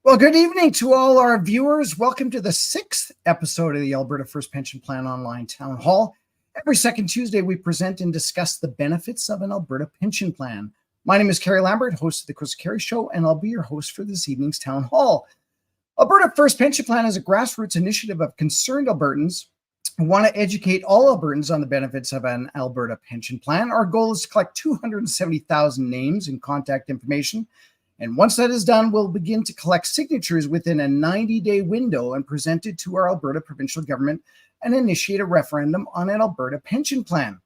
Well, good evening to all our viewers. Welcome to the 6th episode of the Alberta First Pension Plan Online Town Hall. Every second Tuesday, we present and discuss the benefits of an Alberta pension plan. My name is Kerry Lambert, host of the Chris Kerry Show, and I'll be your host for this evening's Town Hall. Alberta First Pension Plan is a grassroots initiative of concerned Albertans who want to educate all Albertans on the benefits of an Alberta pension plan. Our goal is to collect 270,000 names and contact information. And once that is done, we'll begin to collect signatures within a 90-day window and present it to our Alberta provincial government and initiate a referendum on an Alberta pension plan.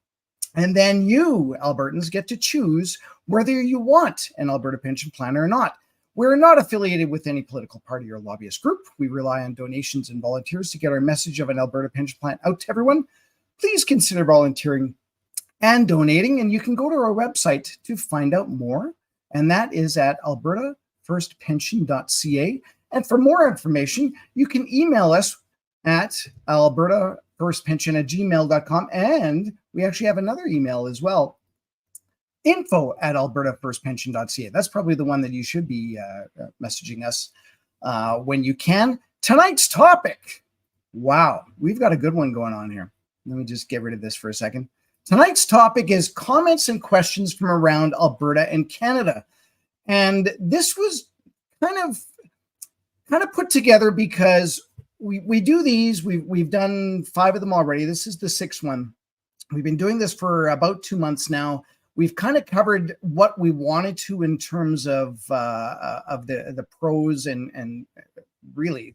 And then you, Albertans, get to choose whether you want an Alberta pension plan or not. We're not affiliated with any political party or lobbyist group. We rely on donations and volunteers to get our message of an Alberta pension plan out to everyone. Please consider volunteering and donating, and you can go to our website to find out more. And that is at albertafirstpension.ca. And for more information, you can email us at albertafirstpension@gmail.com. And we actually have another email as well, info@albertafirstpension.ca. That's probably the one that you should be messaging us when you can. Tonight's topic. Wow, we've got a good one going on here. Let me just get rid of this for a second. Tonight's topic is comments and questions from around Alberta and Canada. And this was kind of put together because we do these. We've done 5 of them already. This is the 6th one. We've been doing this for about 2 months now. We've kind of covered what we wanted to in terms of the pros and really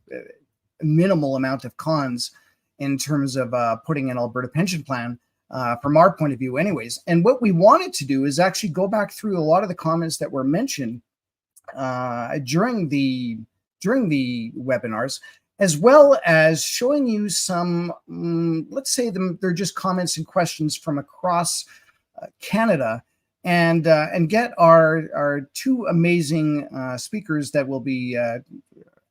minimal amount of cons in terms of putting an Alberta pension plan. From our point of view anyways. And what we wanted to do is actually go back through a lot of the comments that were mentioned during the webinars, as well as showing you some, let's say they're just comments and questions from across Canada, and get our 2 amazing speakers that will be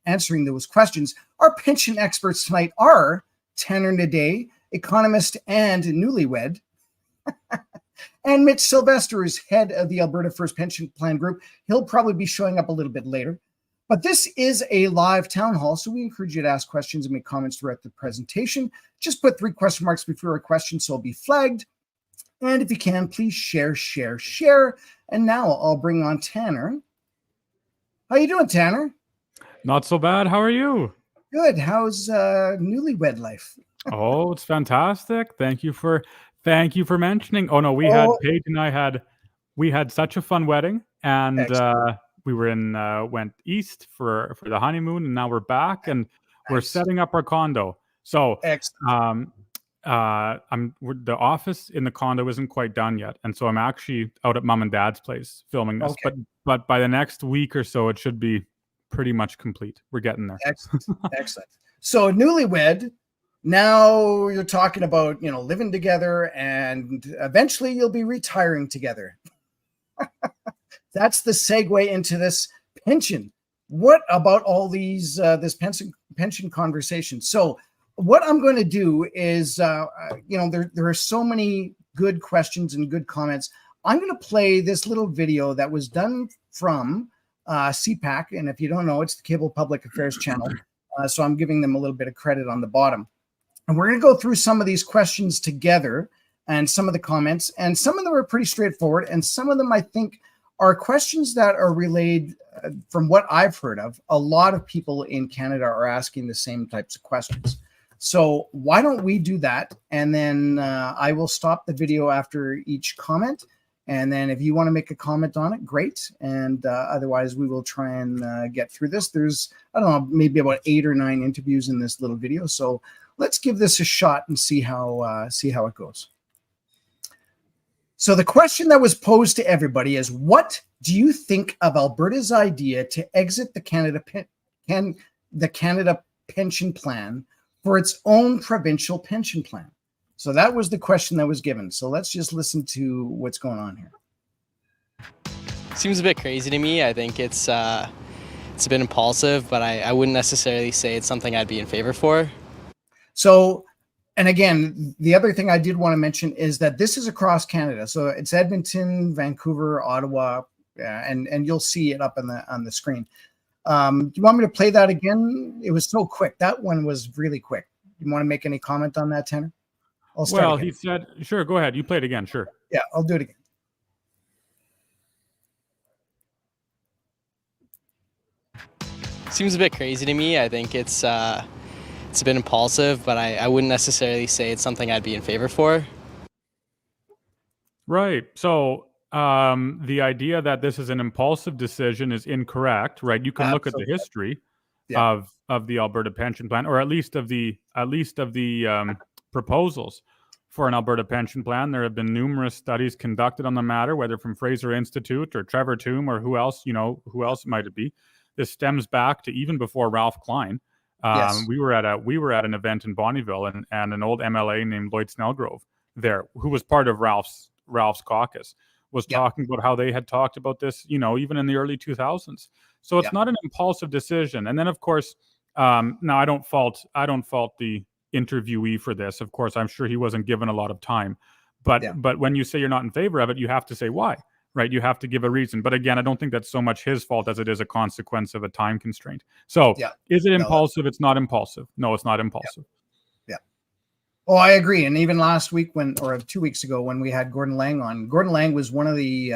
answering those questions. Our pension experts tonight are Tanner Hnidey, economist and newlywed, and Mitch Sylvester is head of the Alberta First Pension Plan Group. He'll probably be showing up a little bit later. But this is a live town hall, so we encourage you to ask questions and make comments throughout the presentation. Just put 3 question marks before a question so it'll be flagged. And if you can, please share. And now I'll bring on Tanner. How you doing, Tanner? Not so bad. How are you? Good. How's newlywed life? Oh, it's fantastic. Thank you for mentioning. Oh no, Paige and I had such a fun wedding, and we were went east for the honeymoon, and now we're back and we're setting up our condo. So the office in the condo isn't quite done yet, and so I'm actually out at mom and dad's place filming this. Okay. But by the next week or so, it should be pretty much complete. We're getting there. Excellent. So newlywed. Now you're talking about, living together, and eventually you'll be retiring together. That's the segue into this pension. What about all these this pension conversation? So what I'm going to do is, there are so many good questions and good comments. I'm going to play this little video that was done from CPAC, and if you don't know, it's the Cable Public Affairs Channel. So I'm giving them a little bit of credit on the bottom. And we're going to go through some of these questions together and some of the comments, and some of them are pretty straightforward, and some of them I think are questions that are relayed from what I've heard of. A lot of people in Canada are asking the same types of questions. So why don't we do that? And then I will stop the video after each comment. And then if you want to make a comment on it, great. And otherwise, we will try and get through this. There's, I don't know, maybe about 8 or 9 interviews in this little video. So let's give this a shot and see how it goes. So the question that was posed to everybody is, what do you think of Alberta's idea to exit the Canada Pension Plan for its own provincial pension plan? So that was the question that was given. So let's just listen to what's going on here. Seems a bit crazy to me. I think it's a bit impulsive, but I wouldn't necessarily say it's something I'd be in favor for. So, and again, the other thing I did want to mention is that this is across Canada. So it's Edmonton, Vancouver, Ottawa, and you'll see it up on the screen. Do you want me to play that again? It was so quick. That one was really quick. You want to make any comment on that, Tanner? I'll start again. He said, sure, go ahead. You play it again, sure. Yeah, I'll do it again. Seems a bit crazy to me. I think it's a bit impulsive, but I wouldn't necessarily say it's something I'd be in favor for. Right. So the idea that this is an impulsive decision is incorrect, right? You can look at the history of the Alberta Pension Plan, or at least of the proposals for an Alberta Pension Plan. There have been numerous studies conducted on the matter, whether from Fraser Institute or Trevor Tombe or who else might it be. This stems back to even before Ralph Klein. We were at an event in Bonnyville, and an old MLA named Lloyd Snellgrove there, who was part of Ralph's caucus, was talking about how they had talked about this, even in the early 2000s. So it's not an impulsive decision. And then, of course, now I don't fault the interviewee for this. Of course, I'm sure he wasn't given a lot of time, but when you say you're not in favor of it, you have to say why. Right, you have to give a reason. But again, I don't think that's so much his fault as it is a consequence of a time constraint. So is it impulsive? It's not impulsive. No, it's not impulsive. Yeah. Oh, I agree. And even last week or 2 weeks ago, when we had Gordon Lang on, Gordon Lang was one of the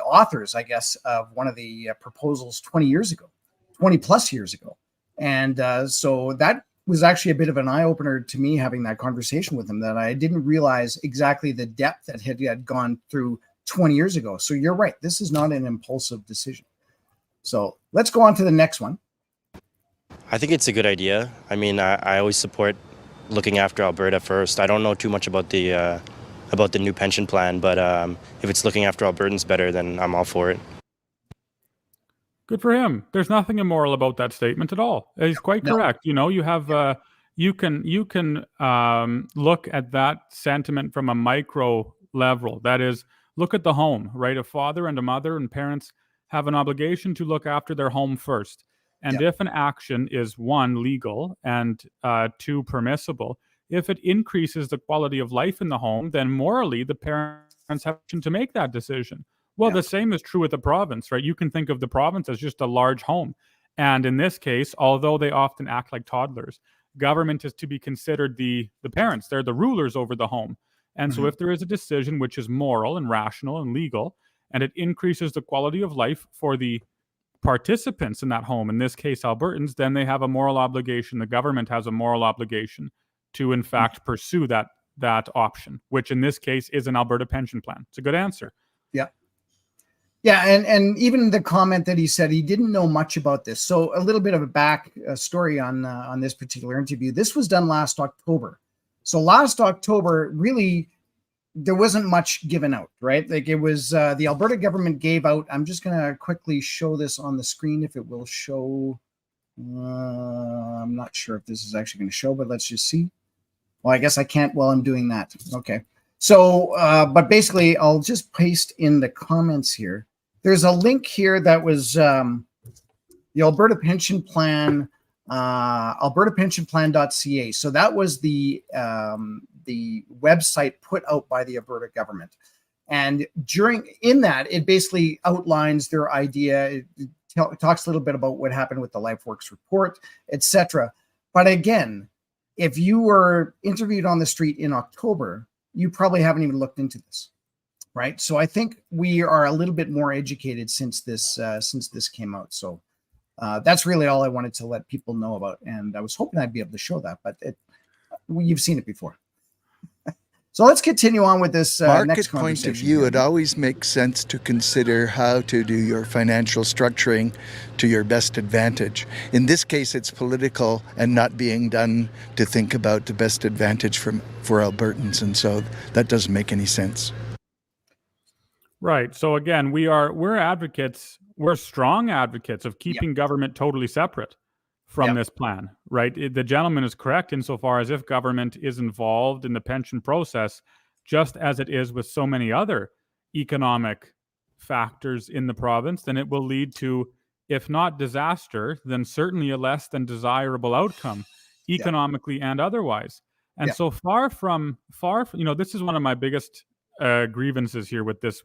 authors, I guess, of one of the proposals 20 plus years ago. And so that was actually a bit of an eye-opener to me, having that conversation with him, that I didn't realize exactly the depth that had gone through 20 years ago. So you're right. This is not an impulsive decision. So let's go on to the next one. I think it's a good idea. I mean, I always support looking after Alberta first. I don't know too much about the new pension plan, but if it's looking after Albertans better, then I'm all for it. Good for him. There's nothing immoral about that statement at all. He's quite correct. You have you can look at that sentiment from a micro level. That is, look at the home, right? A father and a mother and parents have an obligation to look after their home first. And if an action is, one, legal, and two, permissible, if it increases the quality of life in the home, then morally the parents have to make that decision. Well, the same is true with the province, right? You can think of the province as just a large home. And in this case, although they often act like toddlers, government is to be considered the parents. They're the rulers over the home. And so if there is a decision which is moral and rational and legal, and it increases the quality of life for the participants in that home, in this case, Albertans, then they have a moral obligation. The government has a moral obligation to, in fact, pursue that option, which in this case is an Alberta pension plan. It's a good answer. Yeah. Yeah, and even the comment that he said he didn't know much about this. So a little bit of a back story on this particular interview. This was done last October. So last October, really, there wasn't much given out, right? Like it was the Alberta government gave out. I'm just going to quickly show this on the screen if it will show. I'm not sure if this is actually going to show, but let's just see. Well, I guess I can't while I'm doing that. Okay. So, but basically, I'll just paste in the comments here. There's a link here that was the Alberta Pension Plan, albertapensionplan.ca. So that was the website put out by the Alberta government. And in that, it basically outlines their idea. It talks a little bit about what happened with the LifeWorks report, etc. But again, if you were interviewed on the street in October, you probably haven't even looked into this. Right. So I think we are a little bit more educated since this came out. So that's really all I wanted to let people know about. And I was hoping I'd be able to show that, but you've seen it before. So let's continue on with this next conversation. Market point of view, it always makes sense to consider how to do your financial structuring to your best advantage. In this case, it's political and not being done to think about the best advantage for Albertans. And so that doesn't make any sense. Right. So again, we're advocates. We're strong advocates of keeping government totally separate from this plan, right? The gentleman is correct insofar as if government is involved in the pension process, just as it is with so many other economic factors in the province, then it will lead to, if not disaster, then certainly a less than desirable outcome, economically and otherwise. And so far from, this is one of my biggest grievances here with this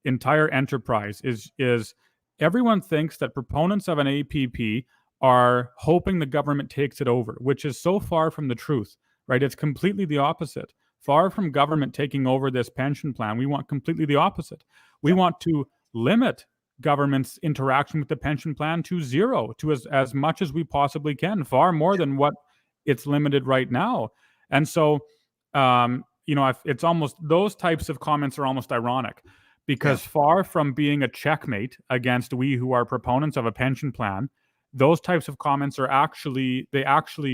entire enterprise is everyone thinks that proponents of an APP are hoping the government takes it over, which is so far from the truth, right? It's completely the opposite. Far from government taking over this pension plan, we want completely the opposite. We want to limit government's interaction with the pension plan to zero, to as much as we possibly can, far more than what it's limited right now. And so, it's almost, those types of comments are almost ironic, because far from being a checkmate against we who are proponents of a pension plan, those types of comments are actually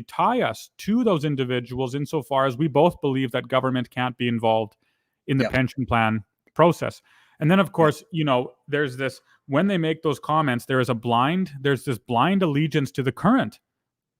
tie us to those individuals insofar as we both believe that government can't be involved in the pension plan process. And then, of course, there's this, when they make those comments, there's this blind allegiance to the current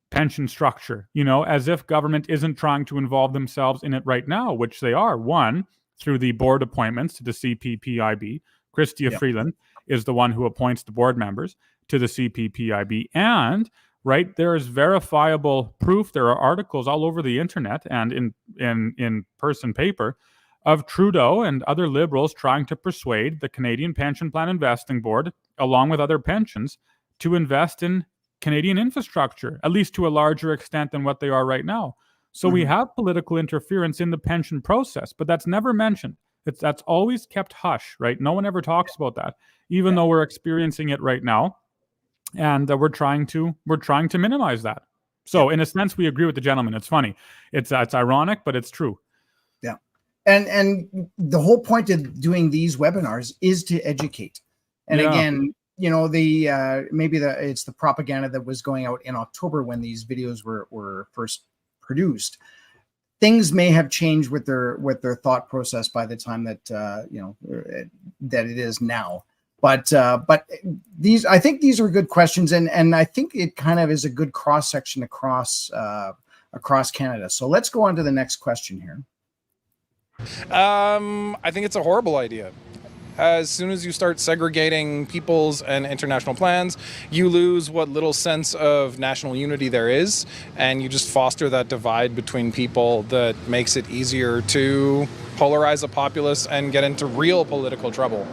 pension structure, as if government isn't trying to involve themselves in it right now, which they are. One, through the board appointments to the CPPIB. Chrystia Freeland is the one who appoints the board members to the CPPIB. And, right, there is verifiable proof. There are articles all over the internet and in person paper of Trudeau and other Liberals trying to persuade the Canadian Pension Plan Investing Board, along with other pensions, to invest in Canadian infrastructure, at least to a larger extent than what they are right now. So we have political interference in the pension process, but that's never mentioned. That's always kept hush, right? No one ever talks about that, even though we're experiencing it right now, and we're trying to minimize that. So in a sense, we agree with the gentleman. It's funny. It's ironic, but it's true. Yeah, and the whole point of doing these webinars is to educate. And again, it's the propaganda that was going out in October when these videos were first produced. Things may have changed with their thought process by the time that that it is now. But I think these are good questions, and I think it kind of is a good cross section across Canada. So let's go on to the next question here. I think it's a horrible idea. As soon as you start segregating people's and international plans, you lose what little sense of national unity there is, and you just foster that divide between people that makes it easier to polarize a populace and get into real political trouble,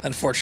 unfortunately.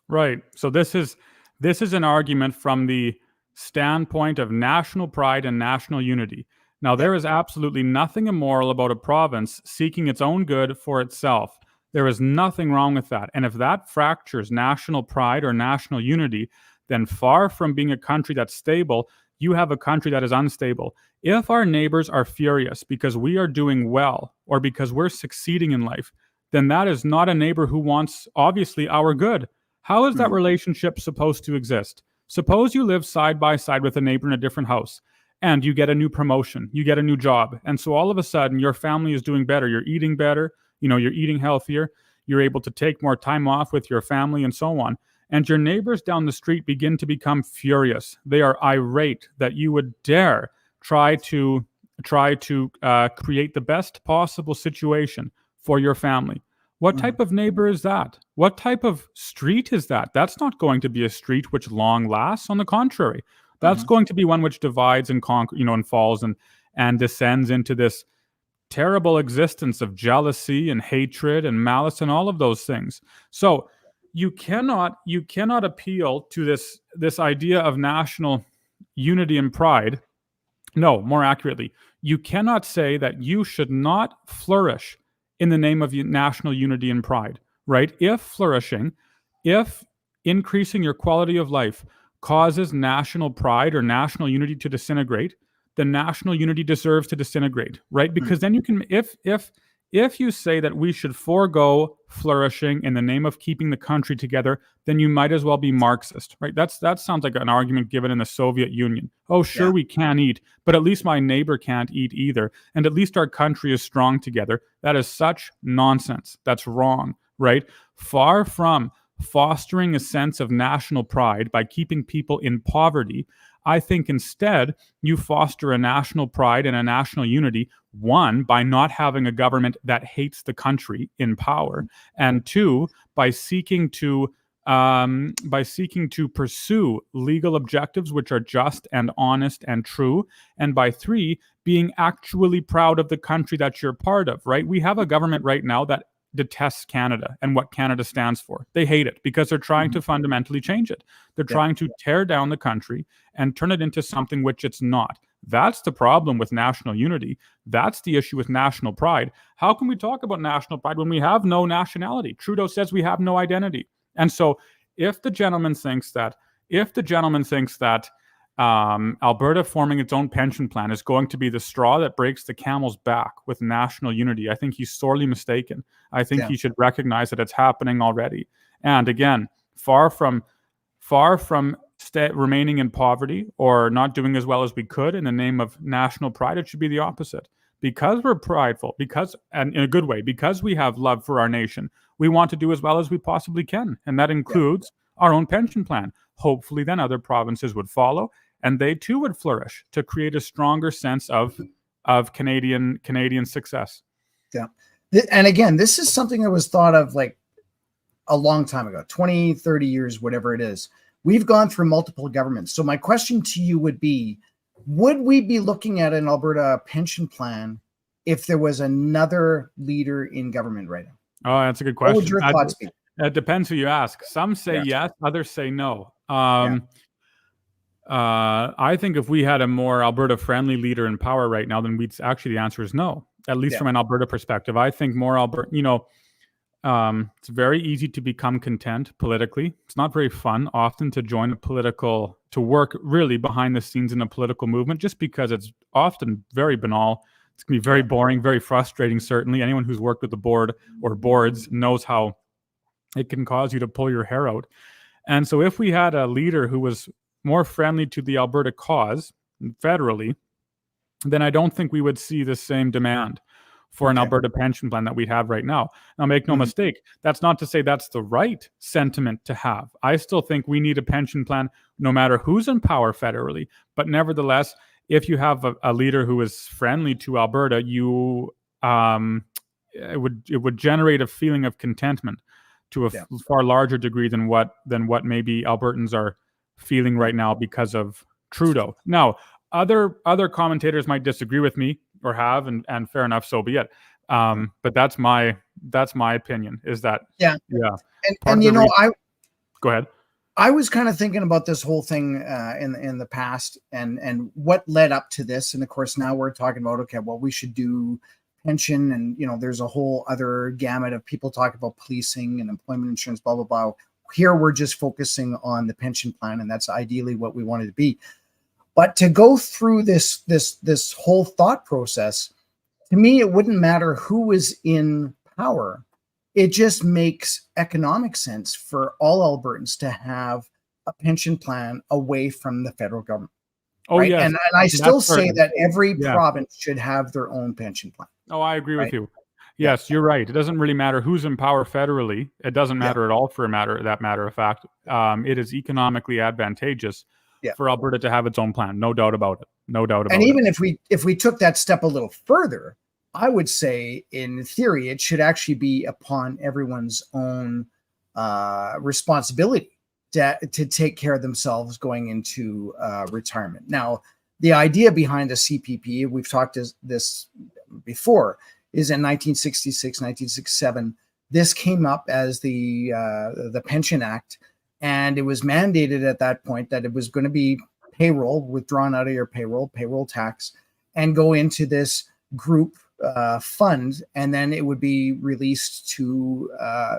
Right. So this is an argument from the standpoint of national pride and national unity. Now, there is absolutely nothing immoral about a province seeking its own good for itself. There is nothing wrong with that. And if that fractures national pride or national unity, then far from being a country that's stable, you have a country that is unstable. If our neighbors are furious because we are doing well or because we're succeeding in life, then that is not a neighbor who wants, obviously, our good. How is that relationship supposed to exist? Suppose you live side by side with a neighbor in a different house and you get a new promotion, you get a new job. And so all of a sudden your family is doing better. You're eating better. You're eating healthier. You're able to take more time off with your family and so on. And your neighbors down the street begin to become furious. They are irate that you would dare try to create the best possible situation for your family. What type of neighbor is that? What type of street is that? That's not going to be a street which long lasts. On the contrary, that's going to be one which divides and and falls and descends into this terrible existence of jealousy and hatred and malice and all of those things. So you cannot appeal to this idea of national unity and pride. No, more accurately, you cannot say that you should not flourish in the name of national unity and pride, right? If increasing your quality of life causes national pride or national unity to disintegrate, the national unity deserves to disintegrate, right? Because then you can, if you say that we should forego flourishing in the name of keeping the country together, then you might as well be Marxist, right? That sounds like an argument given in the Soviet Union. Oh, sure, we can eat, but at least my neighbor can't eat either. And at least our country is strong together. That is such nonsense. That's wrong, right? Far from fostering a sense of national pride by keeping people in poverty, I think instead you foster a national pride and a national unity, one, by not having a government that hates the country in power, and two, by seeking to pursue legal objectives which are just and honest and true, and by three, being actually proud of the country that you're part of, right? We have a government right now that detests Canada and what Canada stands for. They hate it because they're trying to fundamentally change it. They're trying to tear down the country and turn it into something which it's not. That's the problem with national unity. That's the issue with national pride. How can we talk about national pride when we have no nationality? Trudeau says we have no identity. And so if the gentleman thinks that Alberta forming its own pension plan is going to be the straw that breaks the camel's back with national unity, I think he's sorely mistaken. I think he should recognize that it's happening already. And again, far from remaining in poverty or not doing as well as we could in the name of national pride, it should be the opposite. Because we're prideful, and in a good way, because we have love for our nation, we want to do as well as we possibly can. And that includes our own pension plan. Hopefully then other provinces would follow, and they too would flourish to create a stronger sense of Canadian success. Yeah. And again, this is something that was thought of like a long time ago, 20, 30 years, whatever it is. We've gone through multiple governments. So my question to you would be, would we be looking at an Alberta pension plan if there was another leader in government right now? Oh, that's a good question. What would your thoughts be? It depends who you ask. Some say yes, others say no. I think if we had a more Alberta-friendly leader in power right now, then the answer is no, at least from an Alberta perspective. I think more Alberta, it's very easy to become content politically. It's not very fun often to work really behind the scenes in a political movement, just because it's often very banal. It's going to be very boring, very frustrating, certainly. Anyone who's worked with the board or boards knows how it can cause you to pull your hair out. And so if we had a leader who was more friendly to the Alberta cause federally, then I don't think we would see the same demand for an Alberta pension plan that we have right now. Now, make no mistake, that's not to say that's the right sentiment to have. I still think we need a pension plan no matter who's in power federally. But nevertheless, if you have a leader who is friendly to Alberta, it would generate a feeling of contentment to a far larger degree than what maybe Albertans are feeling right now because of Trudeau. Now, other commentators might disagree with me or have, and fair enough, so be it. But that's my opinion. Is that And you know, go ahead. I was kind of thinking about this whole thing in the past and what led up to this. And of course, now we're talking about, okay, well, we should do pension. And, there's a whole other gamut of people talking about policing and employment insurance, blah, blah, blah. Here, we're just focusing on the pension plan. And that's ideally what we want it to be. But to go through this whole thought process, to me, it wouldn't matter who was in power. It just makes economic sense for all Albertans to have a pension plan away from the federal government. Oh, right? yes. And I still say that every province should have their own pension plan. Oh, I agree with you. Yes, you're right. It doesn't really matter who's in power federally. It doesn't matter at all for that matter of fact. It is economically advantageous for Alberta to have its own plan. No doubt about it. No doubt about it. And even if we took that step a little further, I would say, in theory, it should actually be upon everyone's own responsibility to take care of themselves going into retirement. Now, the idea behind the CPP, we've talked this before, is in 1966, 1967. This came up as the Pension Act, and it was mandated at that point that it was going to be payroll, withdrawn out of your payroll tax, and go into this group fund, and then it would be released to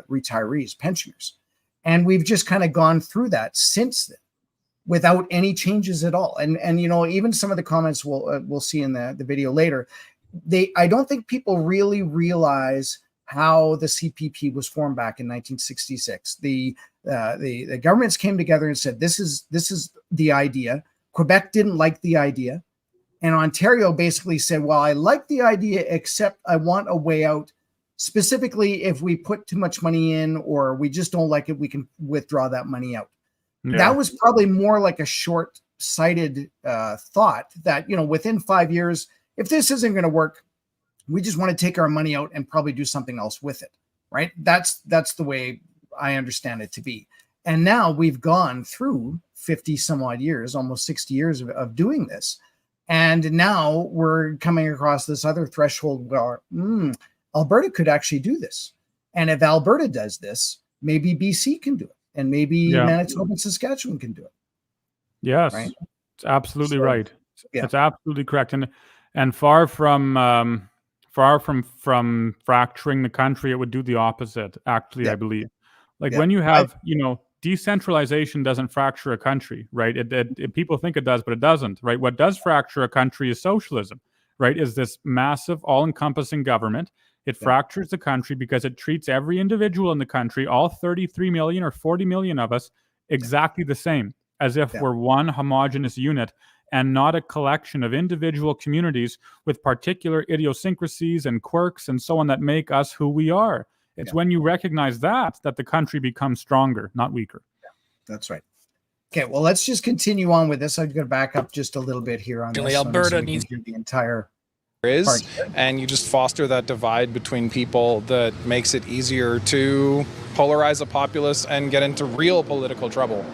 retirees, pensioners. And we've just kind of gone through that since then without any changes at all. And even some of the comments we'll see in the video later, I don't think people really realize how the CPP was formed back in 1966. The governments came together and said, this is the idea. Quebec didn't like the idea. And Ontario basically said, well, I like the idea, except I want a way out. Specifically, if we put too much money in or we just don't like it, we can withdraw that money out. Yeah. That was probably more like a short-sighted thought that, within 5 years, if this isn't going to work, we just want to take our money out and probably do something else with it, right? That's the way I understand it to be. And now we've gone through 50 some odd years, almost 60 years of doing this. And now we're coming across this other threshold where Alberta could actually do this. And if Alberta does this, maybe BC can do it, and maybe Manitoba and Saskatchewan can do it. Yes, right? It's absolutely So, right. yeah. It's absolutely correct, and far from fracturing the country, it would do the opposite. Actually, Yeah. I believe, like Yeah. when you have, decentralization doesn't fracture a country, right? People think it does, but it doesn't, right? What does fracture a country is socialism, right? Is this massive, all-encompassing government. It fractures the country because it treats every individual in the country, all 33 million or 40 million of us, exactly the same, as if we're one homogenous unit and not a collection of individual communities with particular idiosyncrasies and quirks and so on that make us who we are. It's when you recognize that the country becomes stronger, not weaker. That's right. Okay, well, let's just continue on with this. I'm going to back up just a little bit here on this. Alberta so needs to do the entire is, and you just foster that divide between people that makes it easier to polarize a populace and get into real political trouble.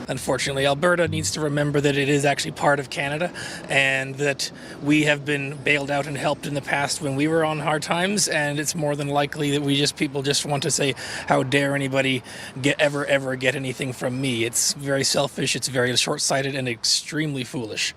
Unfortunately, Alberta needs to remember that it is actually part of Canada, and that we have been bailed out and helped in the past when we were on hard times, and it's more than likely that people just want to say, how dare anybody ever get anything from me. It's very selfish, it's very short-sighted, and extremely foolish.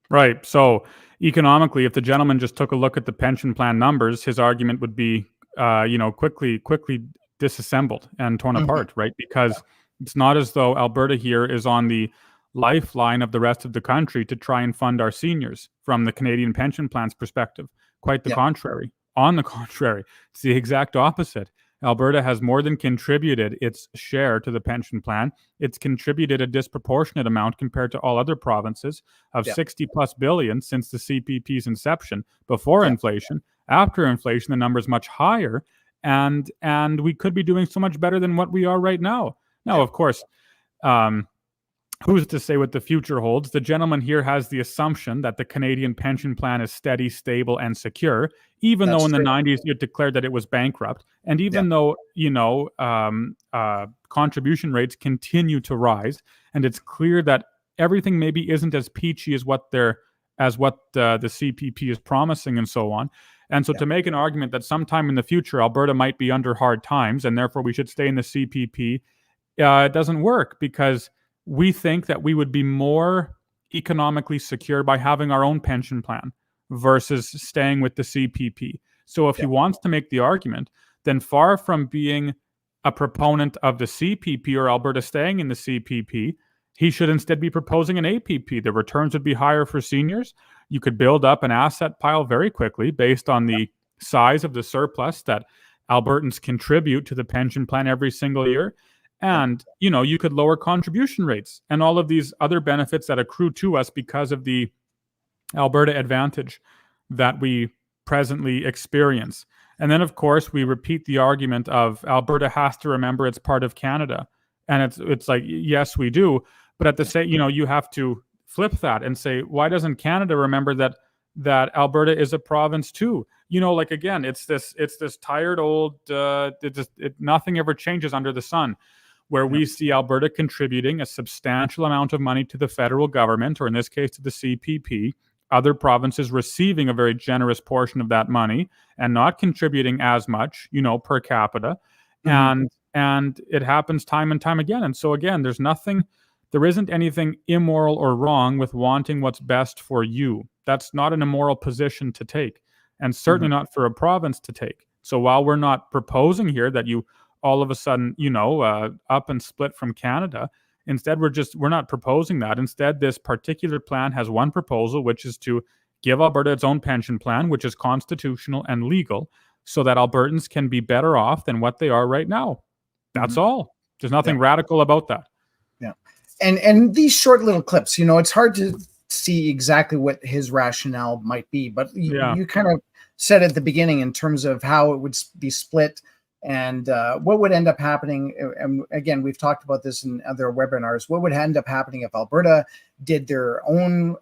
Right. So economically, if the gentleman just took a look at the pension plan numbers, his argument would be, quickly disassembled and torn apart, right? Because it's not as though Alberta here is on the lifeline of the rest of the country to try and fund our seniors from the Canadian Pension Plan's perspective. Quite the contrary. On the contrary, it's the exact opposite. Alberta has more than contributed its share to the pension plan. It's contributed a disproportionate amount compared to all other provinces of 60 plus billion since the CPP's inception, before inflation. After inflation, the number is much higher, and we could be doing so much better than what we are right now. Now, of course, who's to say what the future holds? The gentleman here has the assumption that the Canadian pension plan is steady, stable, and secure, even though in the 90s you declared that it was bankrupt. And even though, contribution rates continue to rise, and it's clear that everything maybe isn't as peachy as what the CPP is promising and so on. And so to make an argument that sometime in the future, Alberta might be under hard times and therefore we should stay in the CPP, it doesn't work, because we think that we would be more economically secure by having our own pension plan versus staying with the CPP. So if he wants to make the argument, then far from being a proponent of the CPP or Alberta staying in the CPP, he should instead be proposing an APP. The returns would be higher for seniors. You could build up an asset pile very quickly based on the size of the surplus that Albertans contribute to the pension plan every single year. And, you could lower contribution rates and all of these other benefits that accrue to us because of the Alberta advantage that we presently experience. And then, of course, we repeat the argument of Alberta has to remember it's part of Canada. And it's like, yes, we do. But at the same, you have to flip that and say, why doesn't Canada remember that Alberta is a province too? Again, it's this tired old, nothing ever changes under the sun, where we see Alberta contributing a substantial amount of money to the federal government, or in this case to the CPP, other provinces receiving a very generous portion of that money and not contributing as much, per capita. And it happens time and time again. And so again, there isn't anything immoral or wrong with wanting what's best for you. That's not an immoral position to take, and certainly not for a province to take. So while we're not proposing here that you all of a sudden, up and split from Canada, instead we're not proposing that. Instead, this particular plan has one proposal, which is to give Alberta its own pension plan, which is constitutional and legal, so that Albertans can be better off than what they are right now. That's all. There's nothing radical about that. Yeah. And these short little clips, it's hard to see exactly what his rationale might be, but you kind of said at the beginning in terms of how it would be split and what would end up happening. And again, we've talked about this in other webinars. What would end up happening if Alberta did their own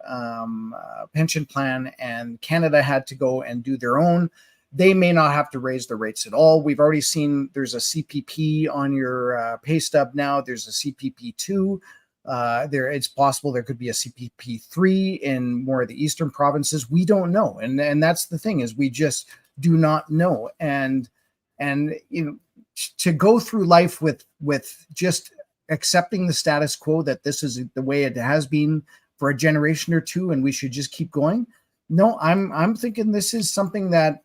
pension plan and Canada had to go and do their own? They may not have to raise the rates at all. We've already seen there's a CPP on your pay stub now. There's a CPP2. It's possible there could be a CPP3 in more of the eastern provinces. We don't know. And that's the thing, is we just do not know. And And to go through life with just accepting the status quo that this is the way it has been for a generation or two, and we should just keep going. No, I'm thinking this is something that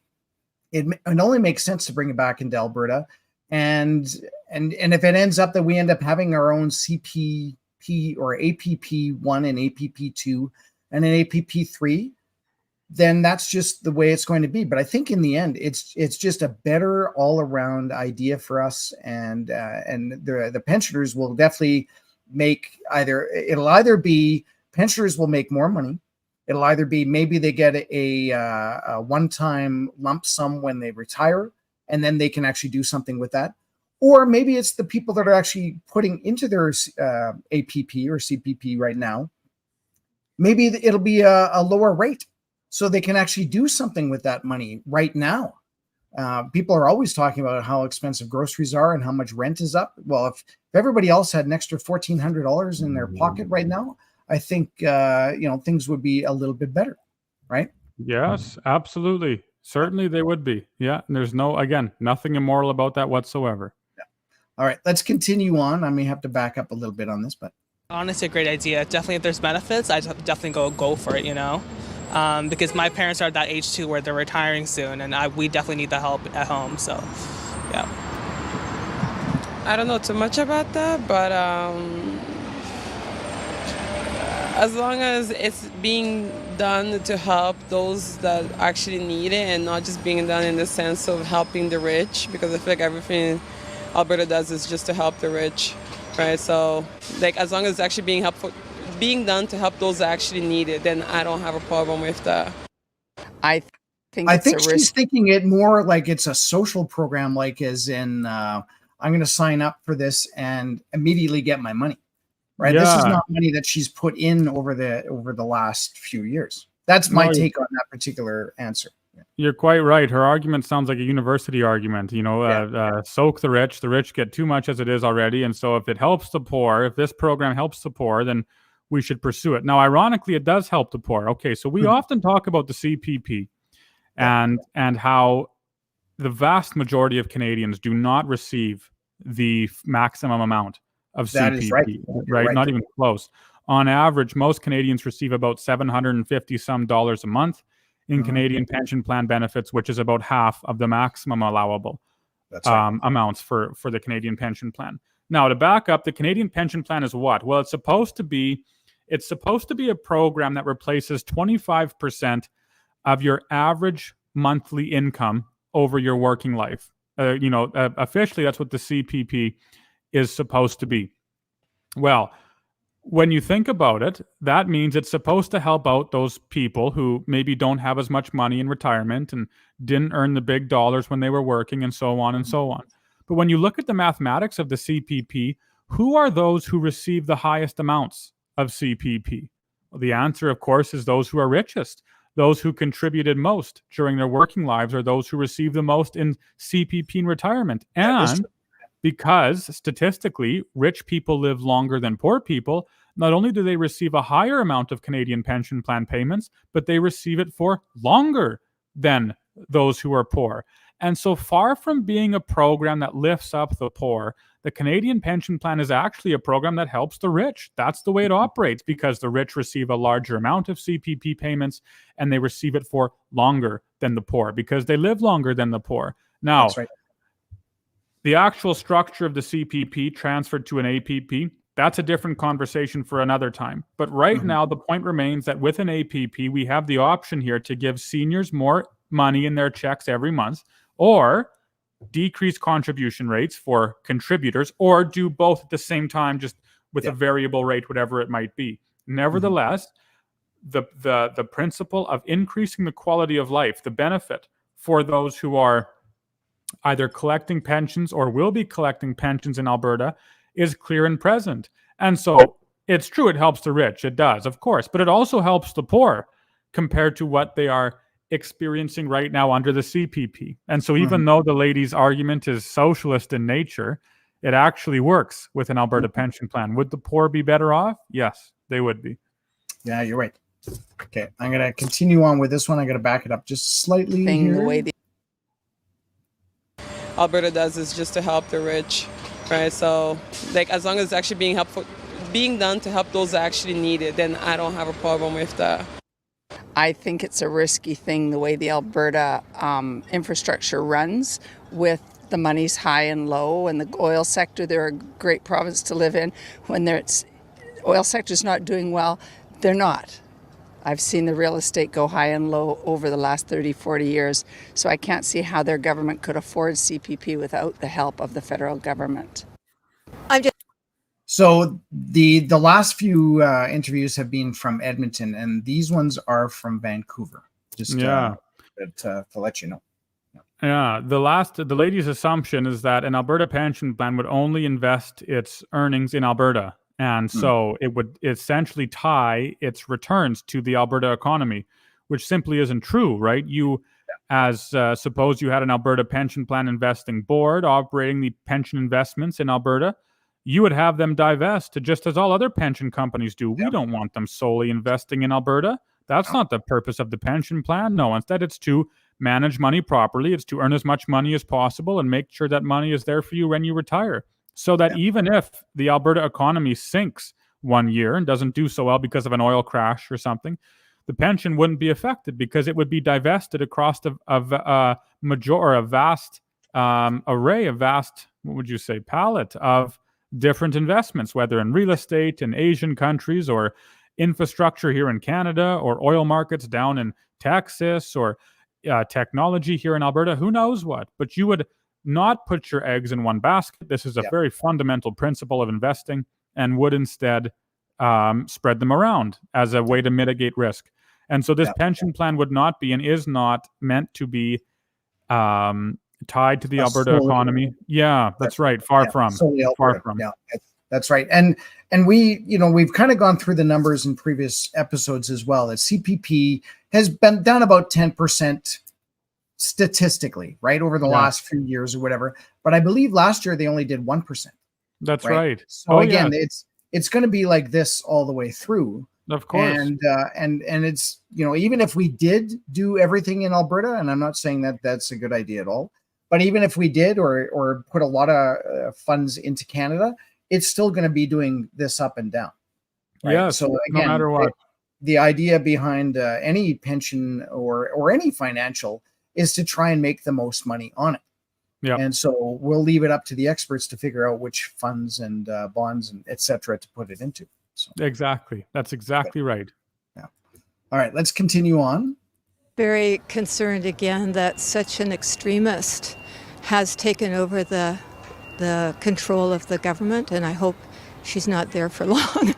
it only makes sense to bring it back into Alberta, and if it ends up that we end up having our own CPP or APP1 and APP2 and an APP3, then that's just the way it's going to be. But I think in the end, it's just a better all around idea for us, and the pensioners will definitely make it'll either be pensioners will make more money. It'll either be maybe they get a one-time lump sum when they retire, and then they can actually do something with that. Or maybe it's the people that are actually putting into their APP or CPP right now. Maybe it'll be a lower rate, so they can actually do something with that money right now. People are always talking about how expensive groceries are and how much rent is up. Well, if everybody else had an extra $1,400 in their pocket right now, I think things would be a little bit better, right? Yes, absolutely. Certainly they would be. Yeah, and there's nothing immoral about that whatsoever. Yeah. All right, let's continue on. I may have to back up a little bit on this, but honestly, a great idea. Definitely, if there's benefits, I definitely go for it. Because my parents are at that age too, where they're retiring soon, and we definitely need the help at home. So, yeah. I don't know too much about that, but as long as it's being done to help those that actually need it, and not just being done in the sense of helping the rich, because I feel like everything Alberta does is just to help the rich, right? So, as long as it's actually being done to help those that actually need it, then I don't have a problem with that. I think she's thinking it more like it's a social program, like as in I'm going to sign up for this and immediately get my money. Right. Yeah. This is not money that she's put in over the last few years. That's my take on that particular answer. Yeah. You're quite right. Her argument sounds like a university argument. Soak the rich get too much as it is already. And so if it helps the poor, if this program helps the poor, then we should pursue it. Now, ironically, it does help the poor. Okay, so we often talk about the CPP and how the vast majority of Canadians do not receive the maximum amount of CPP, that is right. Not even close. On average, most Canadians receive about $750 some a month in Canadian pension plan benefits, which is about half of the maximum allowable amounts for the Canadian pension plan. Now, to back up, the Canadian pension plan is what? Well, it's supposed to be a program that replaces 25% of your average monthly income over your working life. Officially, that's what the CPP is supposed to be. Well, when you think about it, that means it's supposed to help out those people who maybe don't have as much money in retirement and didn't earn the big dollars when they were working, and so on and so on. But when you look at the mathematics of the CPP, who are those who receive the highest amounts of CPP? Well, the answer, of course, is those who are richest. Those who contributed most during their working lives are those who receive the most in CPP in retirement. And because statistically, rich people live longer than poor people, not only do they receive a higher amount of Canadian pension plan payments, but they receive it for longer than those who are poor. And so far from being a program that lifts up the poor, the Canadian pension plan is actually a program that helps the rich. That's the way it operates, because the rich receive a larger amount of CPP payments and they receive it for longer than the poor because they live longer than the poor. Now, that's right. The actual structure of the CPP transferred to an APP, that's a different conversation for another time. But right now, the point remains that with an APP, we have the option here to give seniors more money in their checks every month, or decrease contribution rates for contributors, or do both at the same time, just with a variable rate, whatever it might be. Nevertheless, the principle of increasing the quality of life, the benefit for those who are either collecting pensions or will be collecting pensions in Alberta, is clear and present. And so it's true, it helps the rich. It does, of course, but it also helps the poor compared to what they are experiencing right now under the CPP. And so even though the lady's argument is socialist in nature, it actually works with an Alberta pension plan. Would the poor be better off? Yes, they would be. Yeah, you're right. Okay, I'm going to continue on with this one. I'm going to back it up just slightly here. Alberta does is just to help the rich, right? So like as long as it's actually being done to help those that actually need it, then I don't have a problem with that. I think it's a risky thing the way the Alberta infrastructure runs, with the money's high and low, and the oil sector, they're a great province to live in. When oil sector's not doing well, they're not. I've seen the real estate go high and low over the last 30, 40 years, so I can't see how their government could afford CPP without the help of the federal government. So the last few interviews have been from Edmonton, and these ones are from Vancouver. Just to let you know. Yeah, the lady's assumption is that an Alberta pension plan would only invest its earnings in Alberta, and so it would essentially tie its returns to the Alberta economy, which simply isn't true, right? Suppose you had an Alberta Pension Plan investing board operating the pension investments in Alberta. You would have them divest, just as all other pension companies do. We don't want them solely investing in Alberta. That's not the purpose of the pension plan. No, instead it's to manage money properly. It's to earn as much money as possible and make sure that money is there for you when you retire. So that even if the Alberta economy sinks one year and doesn't do so well because of an oil crash or something, the pension wouldn't be affected because it would be divested across a vast palette of different investments, whether in real estate in Asian countries or infrastructure here in Canada or oil markets down in Texas or technology here in Alberta, who knows what. But you would not put your eggs in one basket. This is a very fundamental principle of investing, and would instead spread them around as a way to mitigate risk. And so this pension plan would not be and is not meant to be tied to the Alberta economy. Yeah, that's right. Far from. Yeah, that's right. And we've kind of gone through the numbers in previous episodes as well. That CPP has been down about 10% statistically, right, over the last few years or whatever. But I believe last year they only did 1%. That's right. So again, it's going to be like this all the way through. Of course. And it's, even if we did do everything in Alberta, and I'm not saying that that's a good idea at all, but even if we did or put a lot of funds into Canada, it's still going to be doing this up and down. Right? Yeah. So again, no matter what. The idea behind any pension or any financial is to try and make the most money on it. Yeah. And so we'll leave it up to the experts to figure out which funds and bonds and et cetera to put it into. So. Exactly. That's exactly right. Yeah. All right, let's continue on. Very concerned again that such an extremist has taken over the control of the government, and I hope she's not there for long.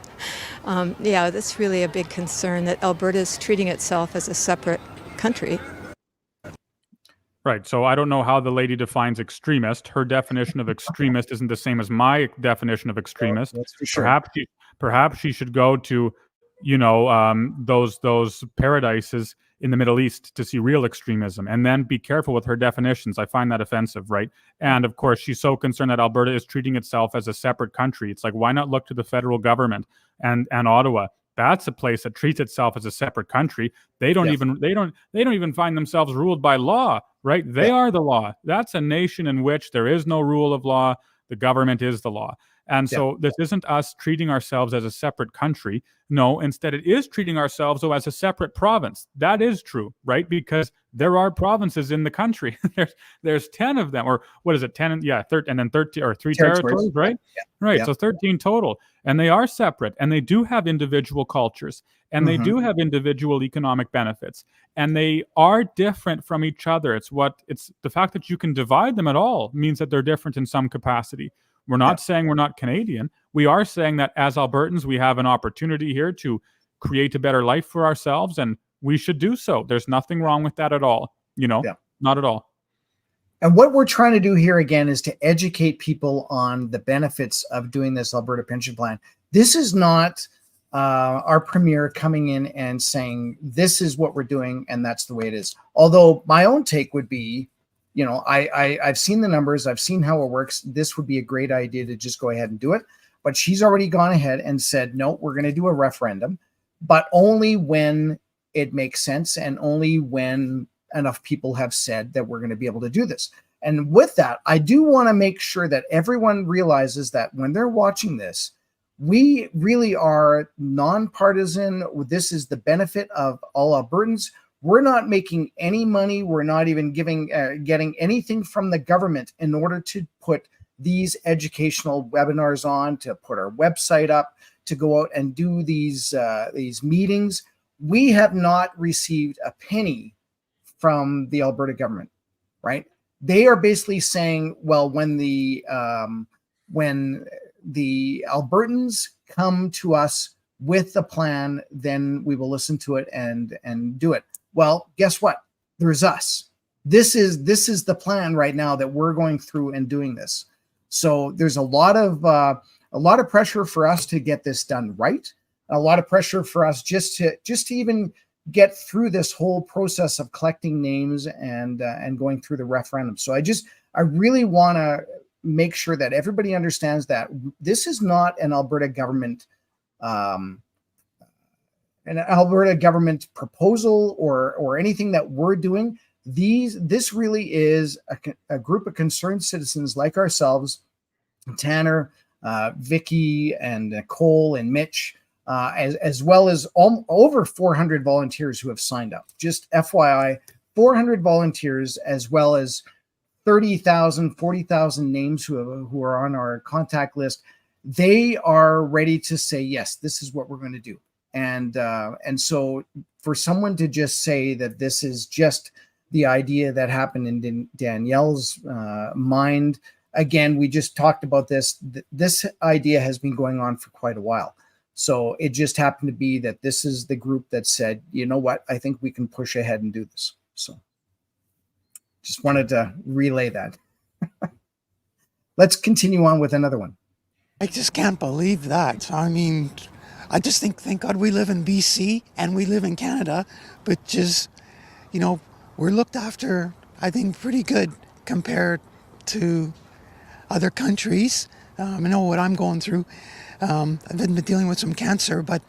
That's really a big concern that Alberta is treating itself as a separate country. Right. So I don't know how the lady defines extremist. Her definition of extremist isn't the same as my definition of extremist. That's for sure. Perhaps she should go to, those paradises in the Middle East to see real extremism, and then be careful with her definitions. I find that offensive, right? And of course, she's so concerned that Alberta is treating itself as a separate country. It's like, why not look to the federal government and Ottawa? That's a place that treats itself as a separate country. They don't even find themselves ruled by law, right? They are the law. That's a nation in which there is no rule of law. The government is the law. And so this isn't us treating ourselves as a separate country. No, instead it is treating ourselves as a separate province. That is true, right? Because there are provinces in the country. there's 10 of them, or what is it? 10, 13, and then 13 or 3 territories, right? Yeah. Right. Yeah. So 13 total. And they are separate, and they do have individual cultures, and they do have individual economic benefits, and they are different from each other. It's the fact that you can divide them at all means that they're different in some capacity. We're not saying we're not Canadian. We are saying that as Albertans, we have an opportunity here to create a better life for ourselves, and we should do so. There's nothing wrong with that at all. Not at all. And what we're trying to do here again is to educate people on the benefits of doing this Alberta Pension Plan. This is not our premier coming in and saying, this is what we're doing and that's the way it is. Although my own take would be, I've seen the numbers, I've seen how it works. This would be a great idea to just go ahead and do it. But she's already gone ahead and said, no, we're going to do a referendum, but only when it makes sense and only when enough people have said that we're going to be able to do this. And with that, I do want to make sure that everyone realizes that when they're watching this, we really are nonpartisan. This is the benefit of all Albertans. We're not making any money. We're not even getting anything from the government in order to put these educational webinars on, to put our website up, to go out and do these meetings. We have not received a penny from the Alberta government, right? They are basically saying, well, when the Albertans come to us with the plan, then we will listen to it and do it. Well, guess what? There's us. This is the plan right now that we're going through and doing this. So there's a lot of pressure for us to get this done right. A lot of pressure for us just to even get through this whole process of collecting names and going through the referendum. So I really want to make sure that everybody understands that this is not an Alberta government proposal or anything that we're doing. This really is a group of concerned citizens like ourselves, Tanner, Vicky, and Nicole, and Mitch, as well as over 400 volunteers who have signed up. Just FYI, 400 volunteers, as well as 30,000, 40,000 names who are on our contact list. They are ready to say, yes, this is what we're going to do. And so for someone to just say that this is just the idea that happened in Danielle's mind, again, we just talked about this. This idea has been going on for quite a while. So it just happened to be that this is the group that said, you know what, I think we can push ahead and do this. So just wanted to relay that. Let's continue on with another one. I just can't believe that. I mean, I just think, thank God we live in BC and we live in Canada, but just, we're looked after, I think, pretty good compared to other countries. I know what I'm going through. I've been dealing with some cancer, but,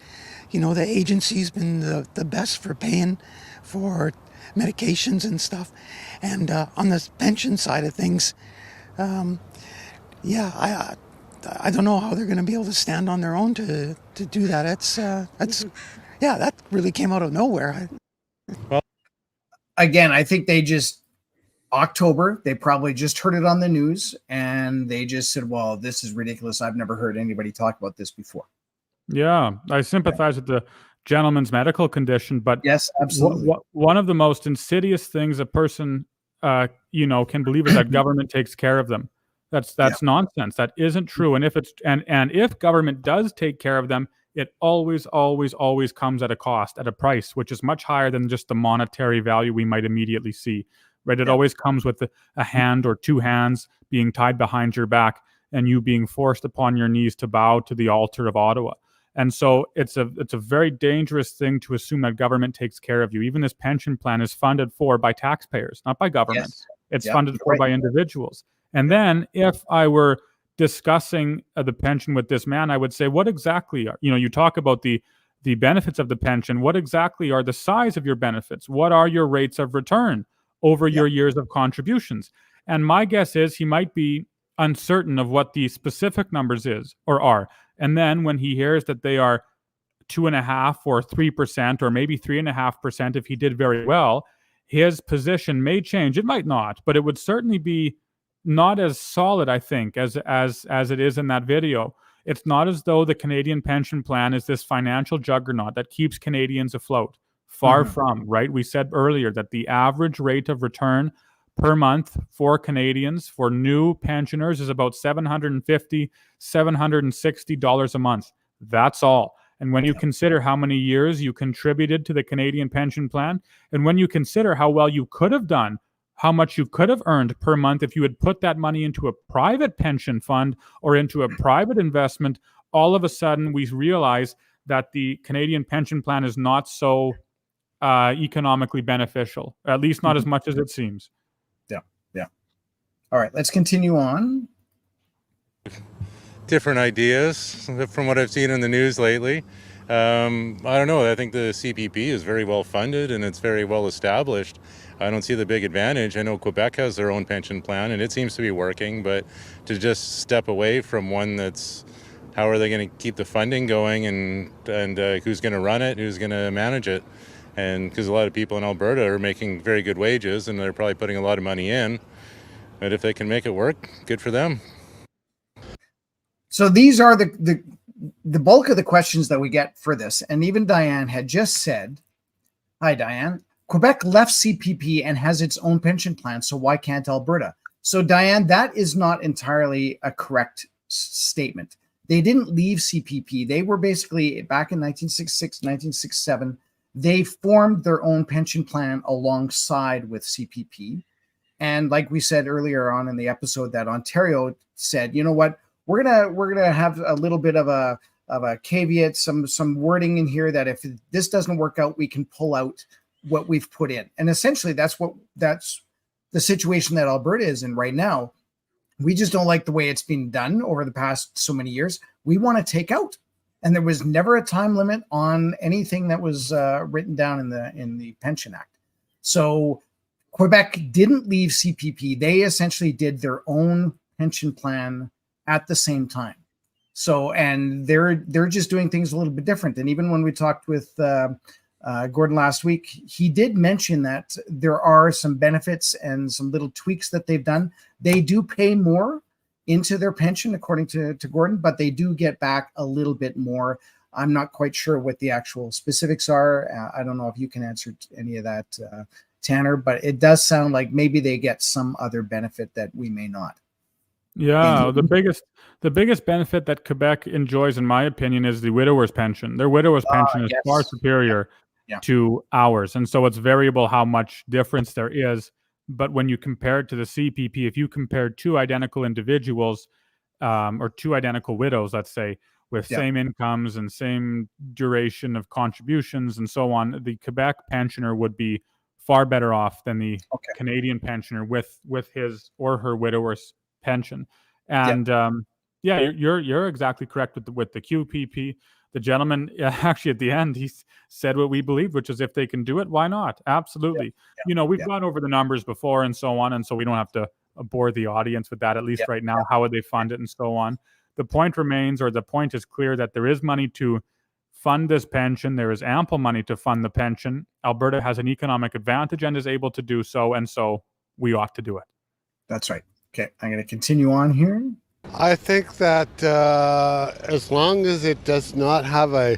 the agency's been the best for paying for medications and stuff. And on the pension side of things, I don't know how they're going to be able to stand on their own to do that. That really came out of nowhere. Again, I think October, they probably just heard it on the news and they just said, well, this is ridiculous. I've never heard anybody talk about this before. Yeah, I sympathize with the gentleman's medical condition, but yes, absolutely. One of the most insidious things a person, can believe is that government takes care of them. That's nonsense. That isn't true. And if government does take care of them, it always comes at a cost, at a price, which is much higher than just the monetary value we might immediately see. Right? It always comes with a hand or two hands being tied behind your back and you being forced upon your knees to bow to the altar of Ottawa. And so it's a very dangerous thing to assume that government takes care of you. Even this pension plan is funded for by taxpayers, not by government. Yes. It's funded for by individuals. And then if I were discussing the pension with this man, I would say, what exactly are, you talk about the benefits of the pension. What exactly are the size of your benefits? What are your rates of return over your years of contributions? And my guess is he might be uncertain of what the specific numbers are. And then when he hears that they are 2.5% or 3% or maybe 3.5%, if he did very well, his position may change. It might not, but it would certainly be not as solid, I think, as it is in that video. It's not as though the Canadian pension plan is this financial juggernaut that keeps Canadians afloat. Far from, right? We said earlier that the average rate of return per month for Canadians, for new pensioners, is about $750, $760 a month. That's all. And when you consider how many years you contributed to the Canadian pension plan, and when you consider how well you could have done, how much you could have earned per month if you had put that money into a private pension fund or into a private investment, all of a sudden we realize that the Canadian pension plan is not so economically beneficial, at least not as much as it seems. Yeah. All right, let's continue on. Different ideas from what I've seen in the news lately. I don't know. I think the CPP is very well funded and it's very well established. I don't see the big advantage. I know Quebec has their own pension plan and it seems to be working, but to just step away from one that's, how are they going to keep the funding going, and who's going to run it, who's going to manage it? And because a lot of people in Alberta are making very good wages and they're probably putting a lot of money in, but if they can make it work, good for them. So these are the bulk of the questions that we get for this. And even Diane had just said, hi, Diane, Quebec left CPP and has its own pension plan, so why can't Alberta? So Diane, that is not entirely a correct statement. They didn't leave CPP. They were basically, back in 1966, 1967, they formed their own pension plan alongside with CPP. And like we said earlier on in the episode, that Ontario said, you know what, we're gonna have a little bit of a caveat, some wording in here that if this doesn't work out, we can pull out what we've put in. And essentially that's the situation that Alberta is in right now. We just don't like the way it's been done over the past so many years. We want to take out. And there was never a time limit on anything that was written down in the Pension Act. So Quebec didn't leave CPP. They essentially did their own pension plan at the same time. So, and they're just doing things a little bit different. And even when we talked with Gordon last week, he did mention that there are some benefits and some little tweaks that they've done. They do pay more into their pension, according to Gordon, but they do get back a little bit more. I'm not quite sure what the actual specifics are. I don't know if you can answer any of that, Tanner, but it does sound like maybe they get some other benefit that we may not. Yeah, the biggest benefit that Quebec enjoys, in my opinion, is the widower's pension. Their widower's pension is far superior to ours, and so it's variable how much difference there is. But when you compare it to the CPP, if you compare two identical individuals or two identical widows, let's say, with same incomes and same duration of contributions and so on, the Quebec pensioner would be far better off than the Canadian pensioner with his or her widower's pension. And you're exactly correct with the QPP. The gentleman actually at the end, he said what we believed, which is if they can do it, why not? Absolutely. We've gone over the numbers before and so on, and so we don't have to bore the audience with that, at least right now. How would they fund it and so on? The point remains, or the point is clear, that there is money to fund this pension. There is ample money to fund the pension. Alberta has an economic advantage and is able to do so, and so we ought to do it. That's right. Okay, I'm going to continue on here. I think that as long as it does not have a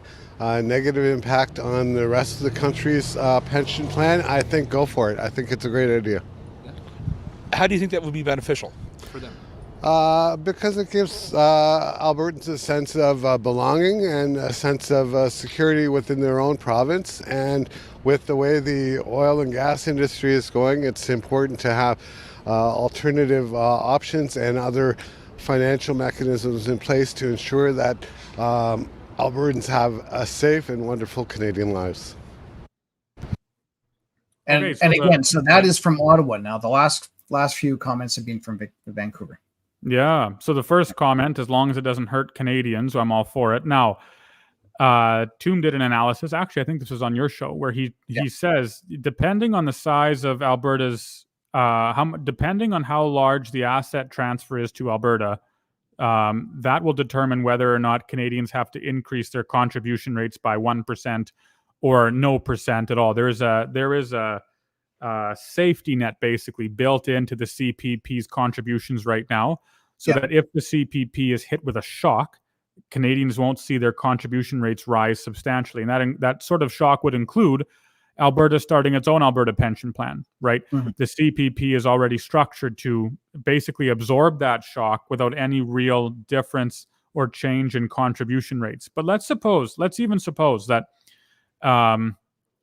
negative impact on the rest of the country's pension plan, I think go for it. I think it's a great idea. How do you think that would be beneficial for them? Because it gives Albertans a sense of belonging and a sense of security within their own province. And with the way the oil and gas industry is going, it's important to have alternative options and other financial mechanisms in place to ensure that Albertans have a safe and wonderful Canadian lives. And again, so that is from Ottawa. Now, the last few comments have been from Vancouver. Yeah. So the first comment, as long as it doesn't hurt Canadians, I'm all for it. Now, Toom did an analysis. Actually, I think this was on your show, where he says, depending on the size of Alberta's, depending on how large the asset transfer is to Alberta, that will determine whether or not Canadians have to increase their contribution rates by 1% or no percent at all. There is a safety net basically built into the CPP's contributions right now, so that if the CPP is hit with a shock, Canadians won't see their contribution rates rise substantially. And that sort of shock would include Alberta starting its own Alberta Pension Plan, right? Mm-hmm. The CPP is already structured to basically absorb that shock without any real difference or change in contribution rates. But let's even suppose that,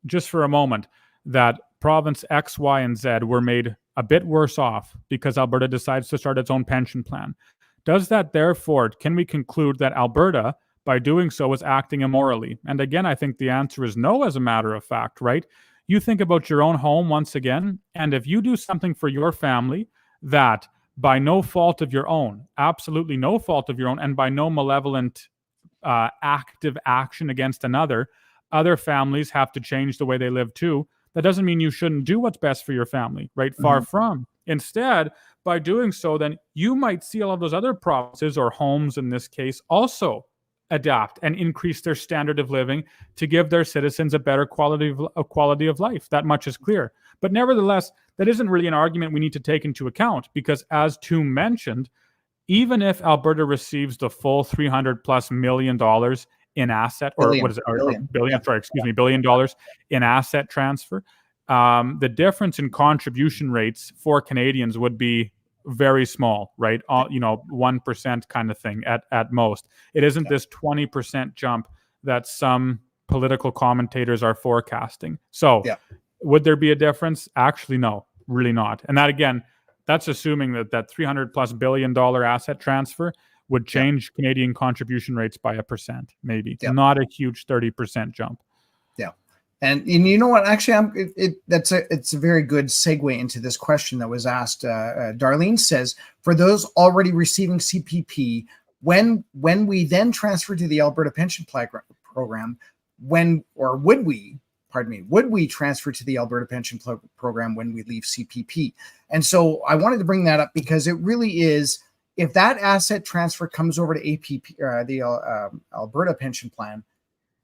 just for a moment, that province X, Y, and Z were made a bit worse off because Alberta decides to start its own pension plan. Does that therefore, can we conclude that Alberta, by doing so, is acting immorally? And again, I think the answer is no, as a matter of fact, right? You think about your own home once again, and if you do something for your family that by no fault of your own, absolutely no fault of your own, and by no malevolent active action against another, other families have to change the way they live too. that doesn't mean you shouldn't do what's best for your family, right? Far from. Instead, by doing so, then you might see all of those other provinces or homes in this case also adapt and increase their standard of living to give their citizens a better quality of life. That much is clear. But nevertheless, that isn't really an argument we need to take into account, because as Tu mentioned, even if Alberta receives the full $300+ million in asset, or what is it? $billion in asset transfer, the difference in contribution rates for Canadians would be very small, right? 1% kind of thing at most. It isn't this 20% jump that some political commentators are forecasting. So would there be a difference? Actually, no, really not. And that, again, that's assuming that $300+ billion asset transfer would change Canadian contribution rates by 1%, maybe. Not a huge 30% jump. And you know what? Actually, it's a very good segue into this question that was asked. Darlene says, for those already receiving CPP, when we then transfer to the Alberta Pension Program, would we transfer to the Alberta Pension Program when we leave CPP? And so I wanted to bring that up because it really is, if that asset transfer comes over to APP, the Alberta Pension Plan,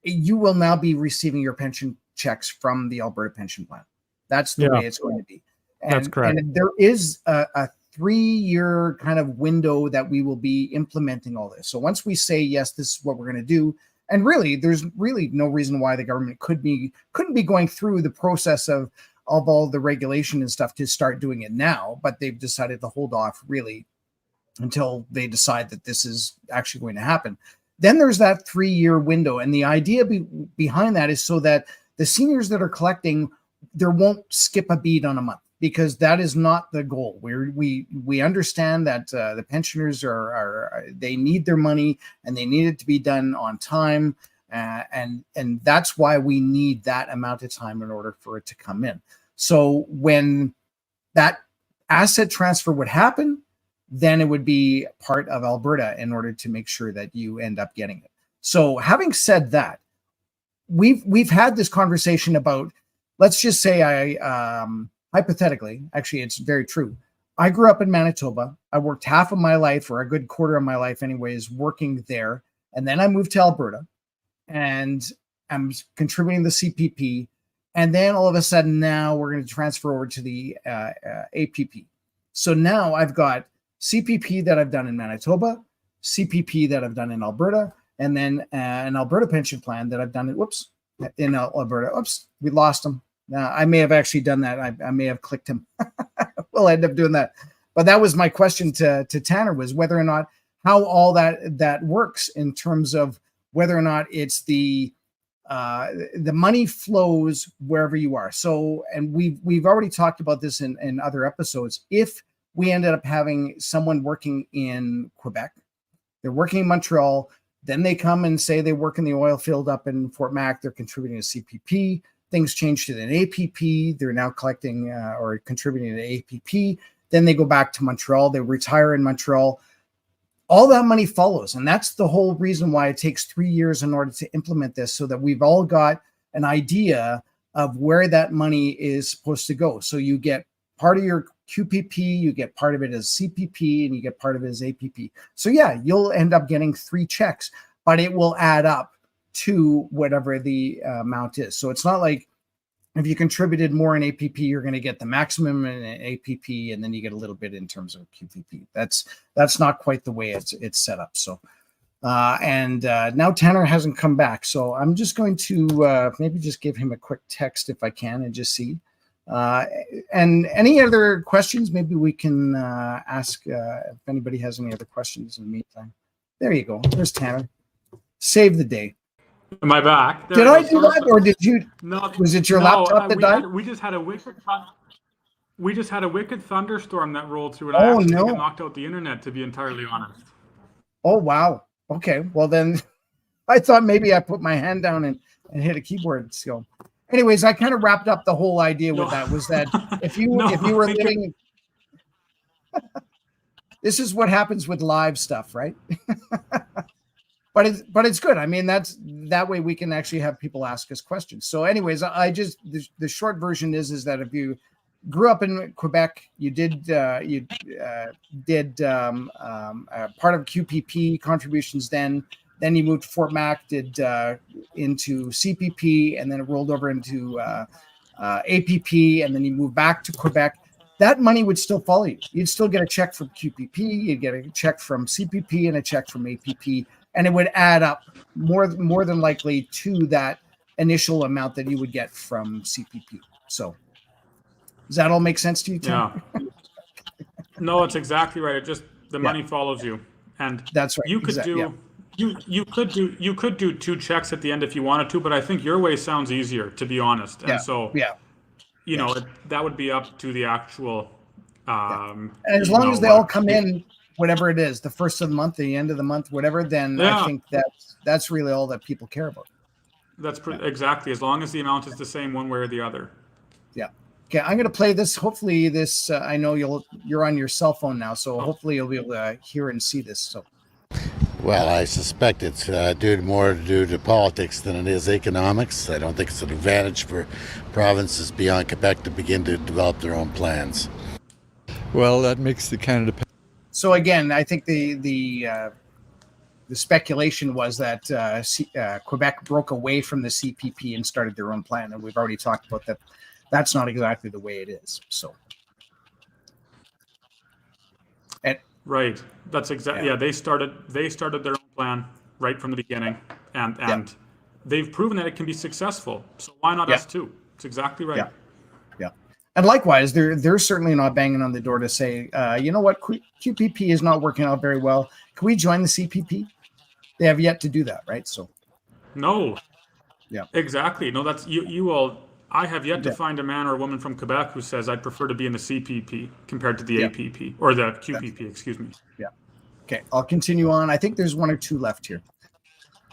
you will now be receiving your pension checks from the Alberta Pension Plan. That's the way it's going to be. And, that's correct. And there is a 3-year kind of window that we will be implementing all this. So once we say, yes, this is what we're going to do, and really, there's really no reason why the government couldn't be going through the process of all the regulation and stuff to start doing it now, but they've decided to hold off really until they decide that this is actually going to happen. Then there's that 3-year window. And the idea behind that is so that the seniors that are collecting, there won't skip a beat on a month, because that is not the goal. We understand that the pensioners they need their money and they need it to be done on time. And that's why we need that amount of time in order for it to come in. So when that asset transfer would happen, then it would be part of Alberta in order to make sure that you end up getting it. So having said that, we've had this conversation about, let's just say hypothetically, actually, it's very true. I grew up in Manitoba. I worked half of my life, or a good quarter of my life anyways, working there. And then I moved to Alberta and I'm contributing the CPP. And then all of a sudden now we're going to transfer over to the APP. So now I've got CPP that I've done in Manitoba, CPP that I've done in Alberta, and then an Alberta pension plan that I've done in Alberta. Oops, we lost him. I may have actually done that. I may have clicked him. We'll end up doing that. But that was my question to Tanner, was whether or not how all that works in terms of whether or not it's the money flows wherever you are. So, and we've already talked about this in other episodes. If we ended up having someone working in Quebec, they're working in Montreal, then they come and say they work in the oil field up in Fort Mac, they're contributing to CPP. Things change to an APP. They're now collecting or contributing to APP. Then they go back to Montreal. They retire in Montreal. All that money follows. And that's the whole reason why it takes 3 years in order to implement this, so that we've all got an idea of where that money is supposed to go. So you get part of your QPP, you get part of it as CPP, and you get part of it as APP. So yeah, you'll end up getting 3 checks, but it will add up to whatever the amount is. So it's not like if you contributed more in APP, you're going to get the maximum in APP, and then you get a little bit in terms of QPP. That's not quite the way it's set up. So, now Tanner hasn't come back, so I'm just going to maybe just give him a quick text if I can and just see. And any other questions, maybe we can ask if anybody has any other questions in the meantime. There you go. There's Tanner. Save the day. Am I back? Did I do that, or did you? No. Was it your laptop that died? We just had a wicked thunderstorm that rolled through, and I actually think it knocked out the internet, to be entirely honest. Oh wow. Okay. Well then, I thought maybe I put my hand down and hit a keyboard. So, anyways, I kind of wrapped up the whole idea with that. Was that if you were living, this is what happens with live stuff, right? but it's good. I mean, that way we can actually have people ask us questions. So anyways, the short version is that if you grew up in Quebec, you did part of QPP contributions, then you moved to Fort Mac, did into CPP, and then it rolled over into APP, and then you moved back to Quebec. That money would still follow you. You'd still get a check from QPP, you'd get a check from CPP, and a check from APP, and it would add up more than likely to that initial amount that you would get from CPP. So does that all make sense to you, Tim? Yeah. No, it's exactly right. It just the money follows you, and that's right. You could you could do 2 checks at the end if you wanted to, but I think your way sounds easier, to be honest. And so you know, that would be up to the actual. And as long as they all come in, whatever it is, the first of the month, the end of the month, whatever, then I think that's really all that people care about. That's exactly, as long as the amount is the same one way or the other. Yeah. Okay, I'm going to play this. Hopefully this, I know you're on your cell phone now, so hopefully you'll be able to hear and see this. So. Well, I suspect it's more due to politics than it is economics. I don't think it's an advantage for provinces beyond Quebec to begin to develop their own plans. Well, that makes the Canada. So again, I think the speculation was that Quebec broke away from the CPP and started their own plan, and we've already talked about that. That's not exactly the way it is. So. Right. That's exactly. Yeah, they started their own plan right from the beginning, and they've proven that it can be successful. So why not us too? It's exactly right. Yeah. And likewise, they're certainly not banging on the door to say, you know what, QPP is not working out very well. Can we join the CPP? They have yet to do that, right? So. No. Yeah. Exactly. No, that's you all. I have yet to find a man or a woman from Quebec who says I'd prefer to be in the CPP compared to the APP or the QPP, excuse me. Yeah. Okay, I'll continue on. I think there's 1 or 2 left here.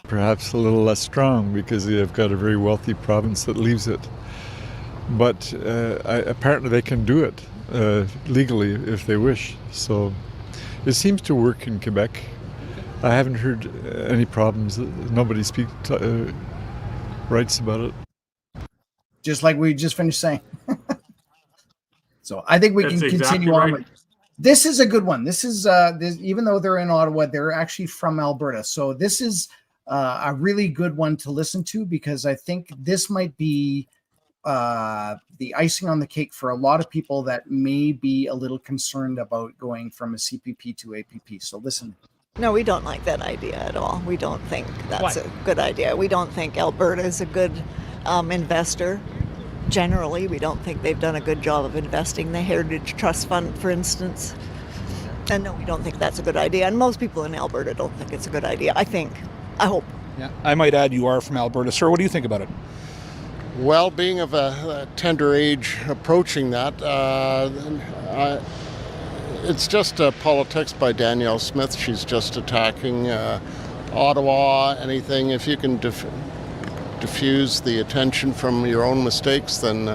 Perhaps a little less strong because they've got a very wealthy province that leaves it. But apparently they can do it legally if they wish. So it seems to work in Quebec. I haven't heard any problems. Nobody writes about it. Just like we just finished saying. So I think we can continue on. This is a good one. This is even though they're in Ottawa, they're actually from Alberta. So this is a really good one to listen to, because I think this might be the icing on the cake for a lot of people that may be a little concerned about going from a CPP to APP. So listen. No, we don't like that idea at all. We don't think that's a good idea. We don't think Alberta is a good investor. Generally, we don't think they've done a good job of investing. The Heritage Trust Fund, for instance. And no, we don't think that's a good idea. And most people in Alberta don't think it's a good idea, I think. I hope. Yeah. I might add, you are from Alberta. Sir, what do you think about it? Well, being of a tender age approaching that, it's just politics by Danielle Smith. She's just attacking Ottawa, anything. If you can diffuse the attention from your own mistakes, then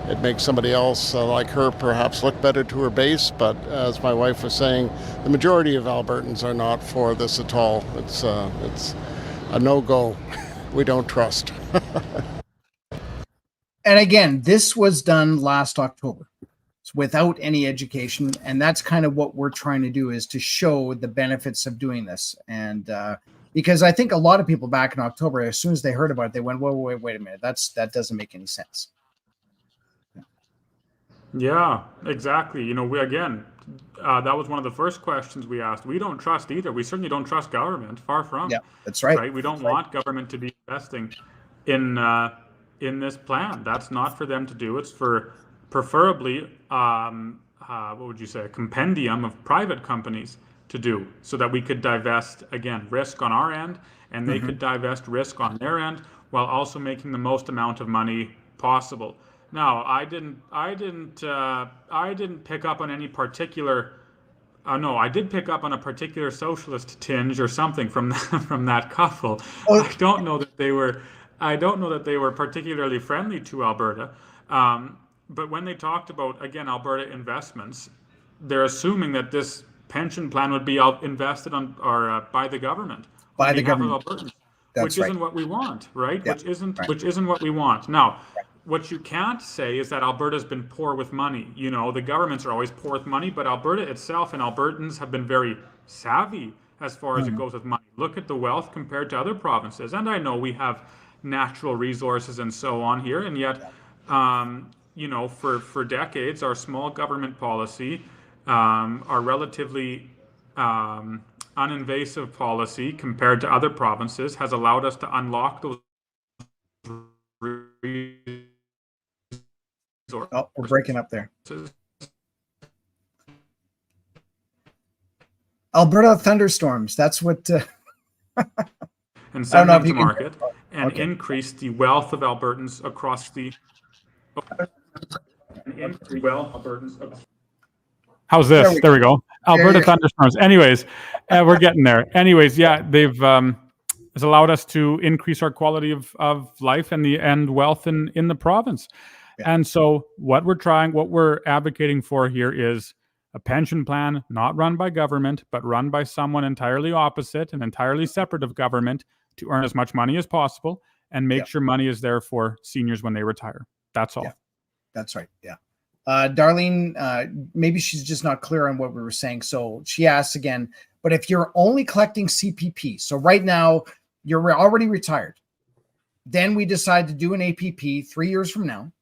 it makes somebody else like her perhaps look better to her base. But as my wife was saying, the majority of Albertans are not for this at all. It's a no-go. We don't trust. And again, this was done last October. It's without any education, and that's kind of what we're trying to do, is to show the benefits of doing this. And because I think a lot of people back in October, as soon as they heard about it, they went, wait a minute, that doesn't make any sense. Yeah, exactly. You know, that was one of the first questions we asked. We don't trust either. We certainly don't trust government. Far from. Yeah, that's right. Right. We don't want government to be investing in this plan. That's not for them to do. It's for preferably, what would you say, a compendium of private companies to do, so that we could divest, again, risk on our end, and they could divest risk on their end, while also making the most amount of money possible. Now, I didn't pick up on any particular. No, I did pick up on a particular socialist tinge or something from that couple. Oh. I don't know that they were particularly friendly to Alberta. But when they talked about, again, Alberta investments, they're assuming that this pension plan would be invested on or by the government. by on the behalf government. of Albertans, That's which right. isn't what we want, right? Yeah, Which isn't what we want. Now, what you can't say is that Alberta's been poor with money. You know, the governments are always poor with money, but Alberta itself and Albertans have been very savvy as far as it goes with money. Look at the wealth compared to other provinces. And I know we have natural resources and so on here, and yet, you know, for decades, our small government policy, our relatively uninvasive policy compared to other provinces has allowed us to unlock those resources. Oh, we're breaking up there. Alberta thunderstorms. That's what. And send them to market and increase the wealth of Albertans across the. How's this? There we go. Alberta thunderstorms. Anyways, we're getting there. Anyways, yeah, they've has allowed us to increase our quality of life and wealth in the province. And so what we're advocating for here is a pension plan not run by government, but run by someone entirely opposite and entirely separate of government to earn as much money as possible and make sure money is there for seniors when they retire. That's all. Yeah. That's right. Yeah. Darlene, maybe she's just not clear on what we were saying. So she asks again, but if you're only collecting CPP, so right now you're already retired, then we decide to do an APP 3 years from now,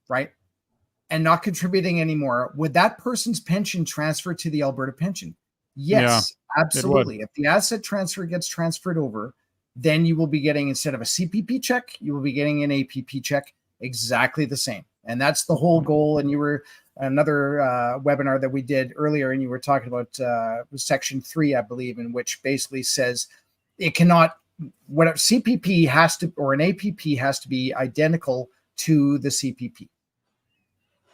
right? And not contributing anymore, would that person's pension transfer to the Alberta pension? Yes, absolutely. If the asset transfer gets transferred over, then you will be getting, instead of a CPP check, you will be getting an APP check, exactly the same. And that's the whole goal. And you were another webinar that we did earlier, and you were talking about Section 3, I believe, in which basically says it cannot, whatever CPP has to, or an APP has to be identical to the CPP.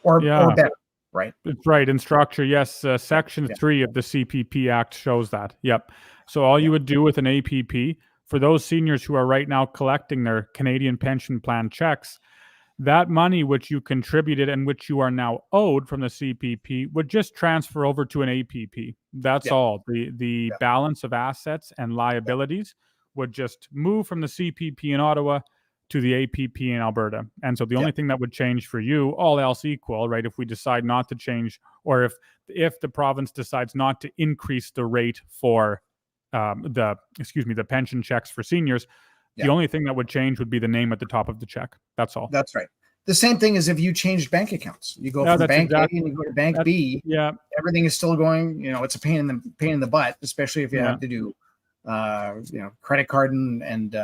Or better, right? It's right. In structure, yes. Section 3 of the CPP Act shows that. Yep. So all you would do with an APP, for those seniors who are right now collecting their Canadian Pension Plan checks, that money which you contributed and which you are now owed from the CPP would just transfer over to an APP. That's all. The balance of assets and liabilities would just move from the CPP in Ottawa to the APP in Alberta. And so the only thing that would change for you, all else equal, right, if we decide not to change, or if the province decides not to increase the rate for the pension checks for seniors, the only thing that would change would be the name at the top of the check. That's all. That's right. The same thing as if you changed bank accounts. You go from bank A and you go to bank B. Yeah. Everything is still going, you know, it's a pain in the butt, especially if you have to do credit card and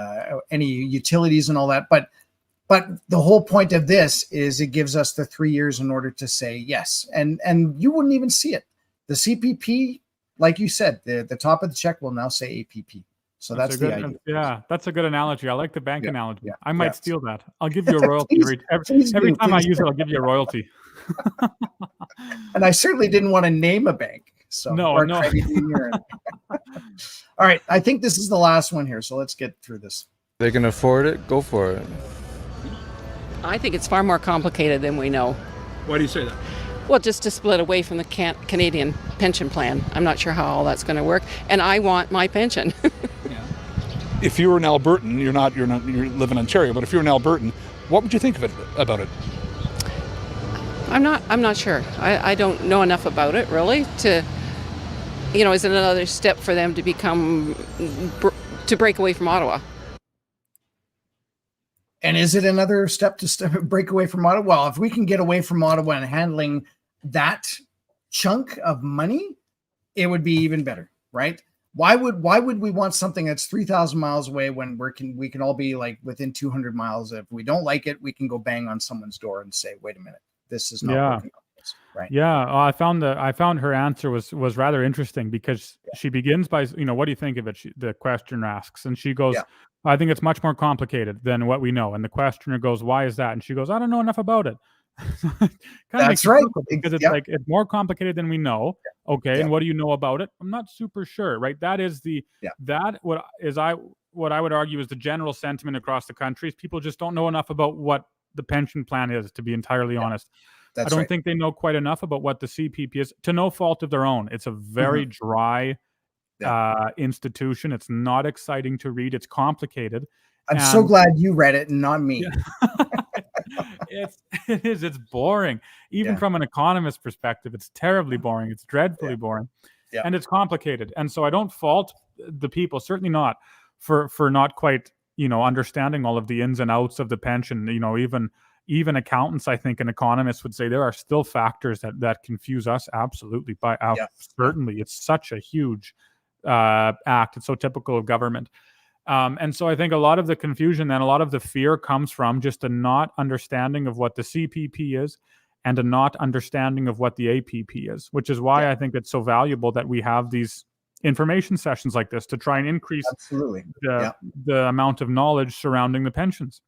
any utilities and all that. But the whole point of this is it gives us the 3 years in order to say yes. And you wouldn't even see it. The CPP, like you said, the top of the check will now say APP. So that's the idea. Yeah, that's a good analogy. I like the bank analogy. I might steal that. I'll give you a royalty. Every time I use it, I'll give you a royalty. And I certainly didn't want to name a bank. So no. All right, I think this is the last one here. So let's get through this. They can afford it, go for it. I think it's far more complicated than we know. Why do you say that? Well, just to split away from the Canadian Pension Plan. I'm not sure how all that's going to work, and I want my pension. If you were an Albertan, you live in Ontario, but if you're an Albertan, what would you think about it? I'm not sure. I don't know enough about it really to, is it another step for them to to break away from Ottawa? And is it another step to break away from Ottawa? Well, if we can get away from Ottawa and handling that chunk of money, it would be even better, right? Why would we want something that's 3,000 miles away when we can all be like within 200 miles? If we don't like it, we can go bang on someone's door and say, "Wait a minute, this is not working." Right? Yeah, I found her answer was rather interesting because she begins by, what do you think of it? The questioner asks, and she goes, I think it's much more complicated than what we know. And the questioner goes, why is that? And she goes, I don't know enough about it. That's right. Because it's like, it's more complicated than we know. Okay. And what do you know about it? I'm not super sure. Right. That is what I would argue is the general sentiment across the country is people just don't know enough about what the pension plan is, to be entirely honest. I don't think they know quite enough about what the CPP is, to no fault of their own. It's a very dry institution. It's not exciting to read. It's complicated. I'm so glad you read it and not me. It's boring. Even from an economist perspective, it's terribly boring. It's dreadfully boring. Yeah. And it's complicated. And so I don't fault the people, certainly not, for not quite, understanding all of the ins and outs of the pension. Even accountants, I think, and economists would say there are still factors that confuse us absolutely. Certainly, it's such a huge act. It's so typical of government. And so I think a lot of the confusion and a lot of the fear comes from just a not understanding of what the CPP is and a not understanding of what the APP is, which is why I think it's so valuable that we have these information sessions like this to try and increase the amount of knowledge surrounding the pensions.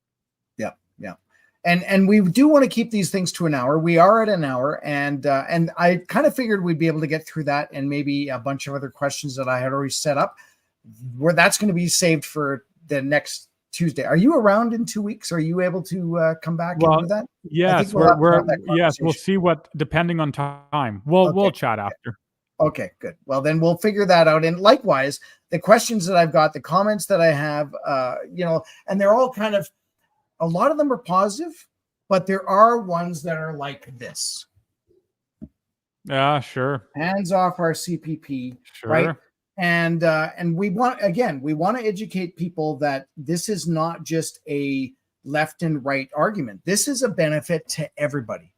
Yeah. And we do want to keep these things to an hour. We are at an hour, and I kind of figured we'd be able to get through that and maybe a bunch of other questions that I had already set up. Where that's going to be saved for the next Tuesday. Are you around in 2 weeks? Are you able to come back and do that? Yes, we'll see what, depending on time. We'll chat after. Okay, good. Well, then we'll figure that out. And likewise, the questions that I've got, the comments that I have, and they're all kind of, a lot of them are positive, but there are ones that are like this. Yeah, sure. Hands off our CPP, sure. Right? And we want to educate people that this is not just a left and right argument. This is a benefit to everybody,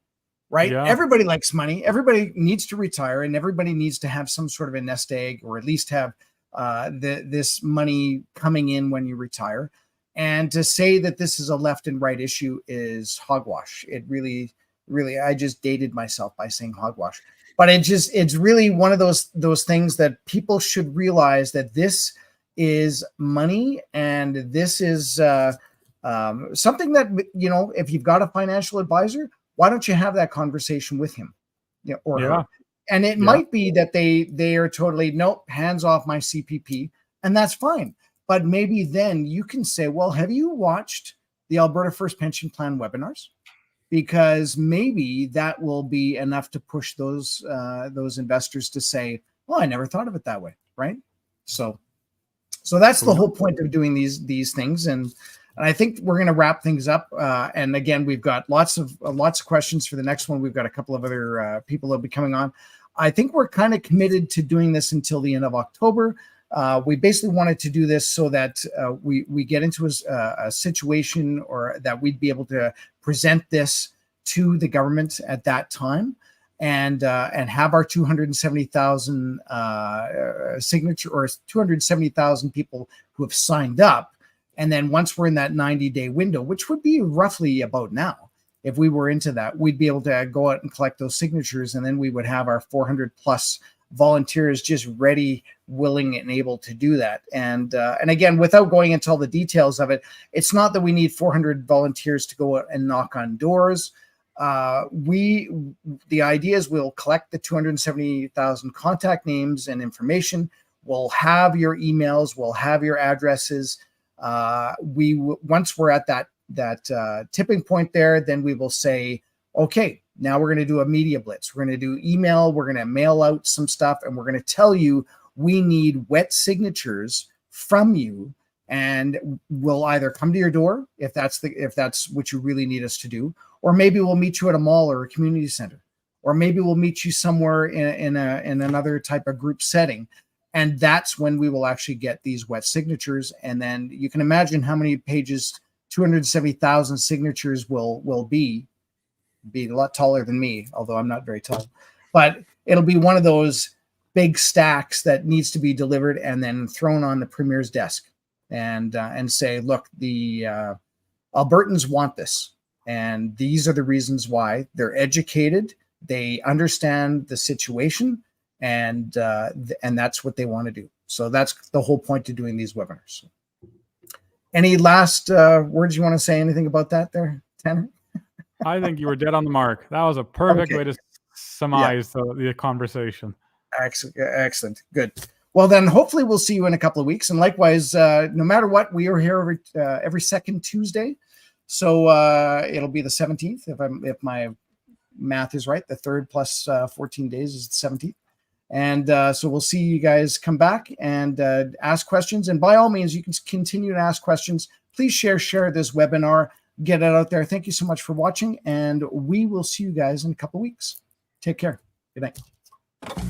right? Yeah. Everybody likes money. Everybody needs to retire, and everybody needs to have some sort of a nest egg, or at least have this money coming in when you retire. And to say that this is a left and right issue is hogwash. It really, I just dated myself by saying hogwash. But it's really one of those things that people should realize, that this is money, and this is something that, if you've got a financial advisor, why don't you have that conversation with him or her? And it might be that they are totally, nope, hands off my CPP, and that's fine. But maybe then you can say, well, have you watched the Alberta First Pension Plan webinars? Because maybe that will be enough to push those investors to say, well, I never thought of it that way, right? So that's the whole point of doing these things, and I think we're going to wrap things up. And again, we've got lots of questions for the next one. We've got a couple of other people that'll be coming on. I think we're kind of committed to doing this until the end of October. We basically wanted to do this so that we get into a situation, or that we'd be able to present this to the government at that time, and have our 270,000 signature, or 270,000 people who have signed up. And then once we're in that 90-day window, which would be roughly about now, if we were into that, we'd be able to go out and collect those signatures, and then we would have our 400 plus volunteers just ready, willing, and able to do that. And again, without going into all the details of it, it's not that we need 400 volunteers to go out and knock on doors. The idea is we'll collect the 270,000 contact names and information. We'll have your emails, we'll have your addresses. Once we're at that tipping point there, then we will say, okay, now we're going to do a media blitz. We're going to do email. We're going to mail out some stuff, and we're going to tell you we need wet signatures from you, and we'll either come to your door if that's what you really need us to do, or maybe we'll meet you at a mall or a community center, or maybe we'll meet you somewhere in another type of group setting, and that's when we will actually get these wet signatures. And then you can imagine how many pages 270,000 signatures will be a lot taller than me, although I'm not very tall, but it'll be one of those big stacks that needs to be delivered and then thrown on the Premier's desk, and say, look, the Albertans want this, and these are the reasons why. They're educated, they understand the situation, and that's what they want to do. So that's the whole point to doing these webinars. Any last words you want to say? Anything about that there, Tanner? I think you were dead on the mark. That was a perfect way to surmise the conversation. Excellent. Good. Well, then hopefully we'll see you in a couple of weeks. And likewise, no matter what, we are here every second Tuesday. So it'll be the 17th, if my math is right. The third plus 14 days is the 17th. And so we'll see you guys come back and ask questions. And by all means, you can continue to ask questions. Please share this webinar, get it out there. Thank you so much for watching, and we will see you guys in a couple weeks. Take care. Good night.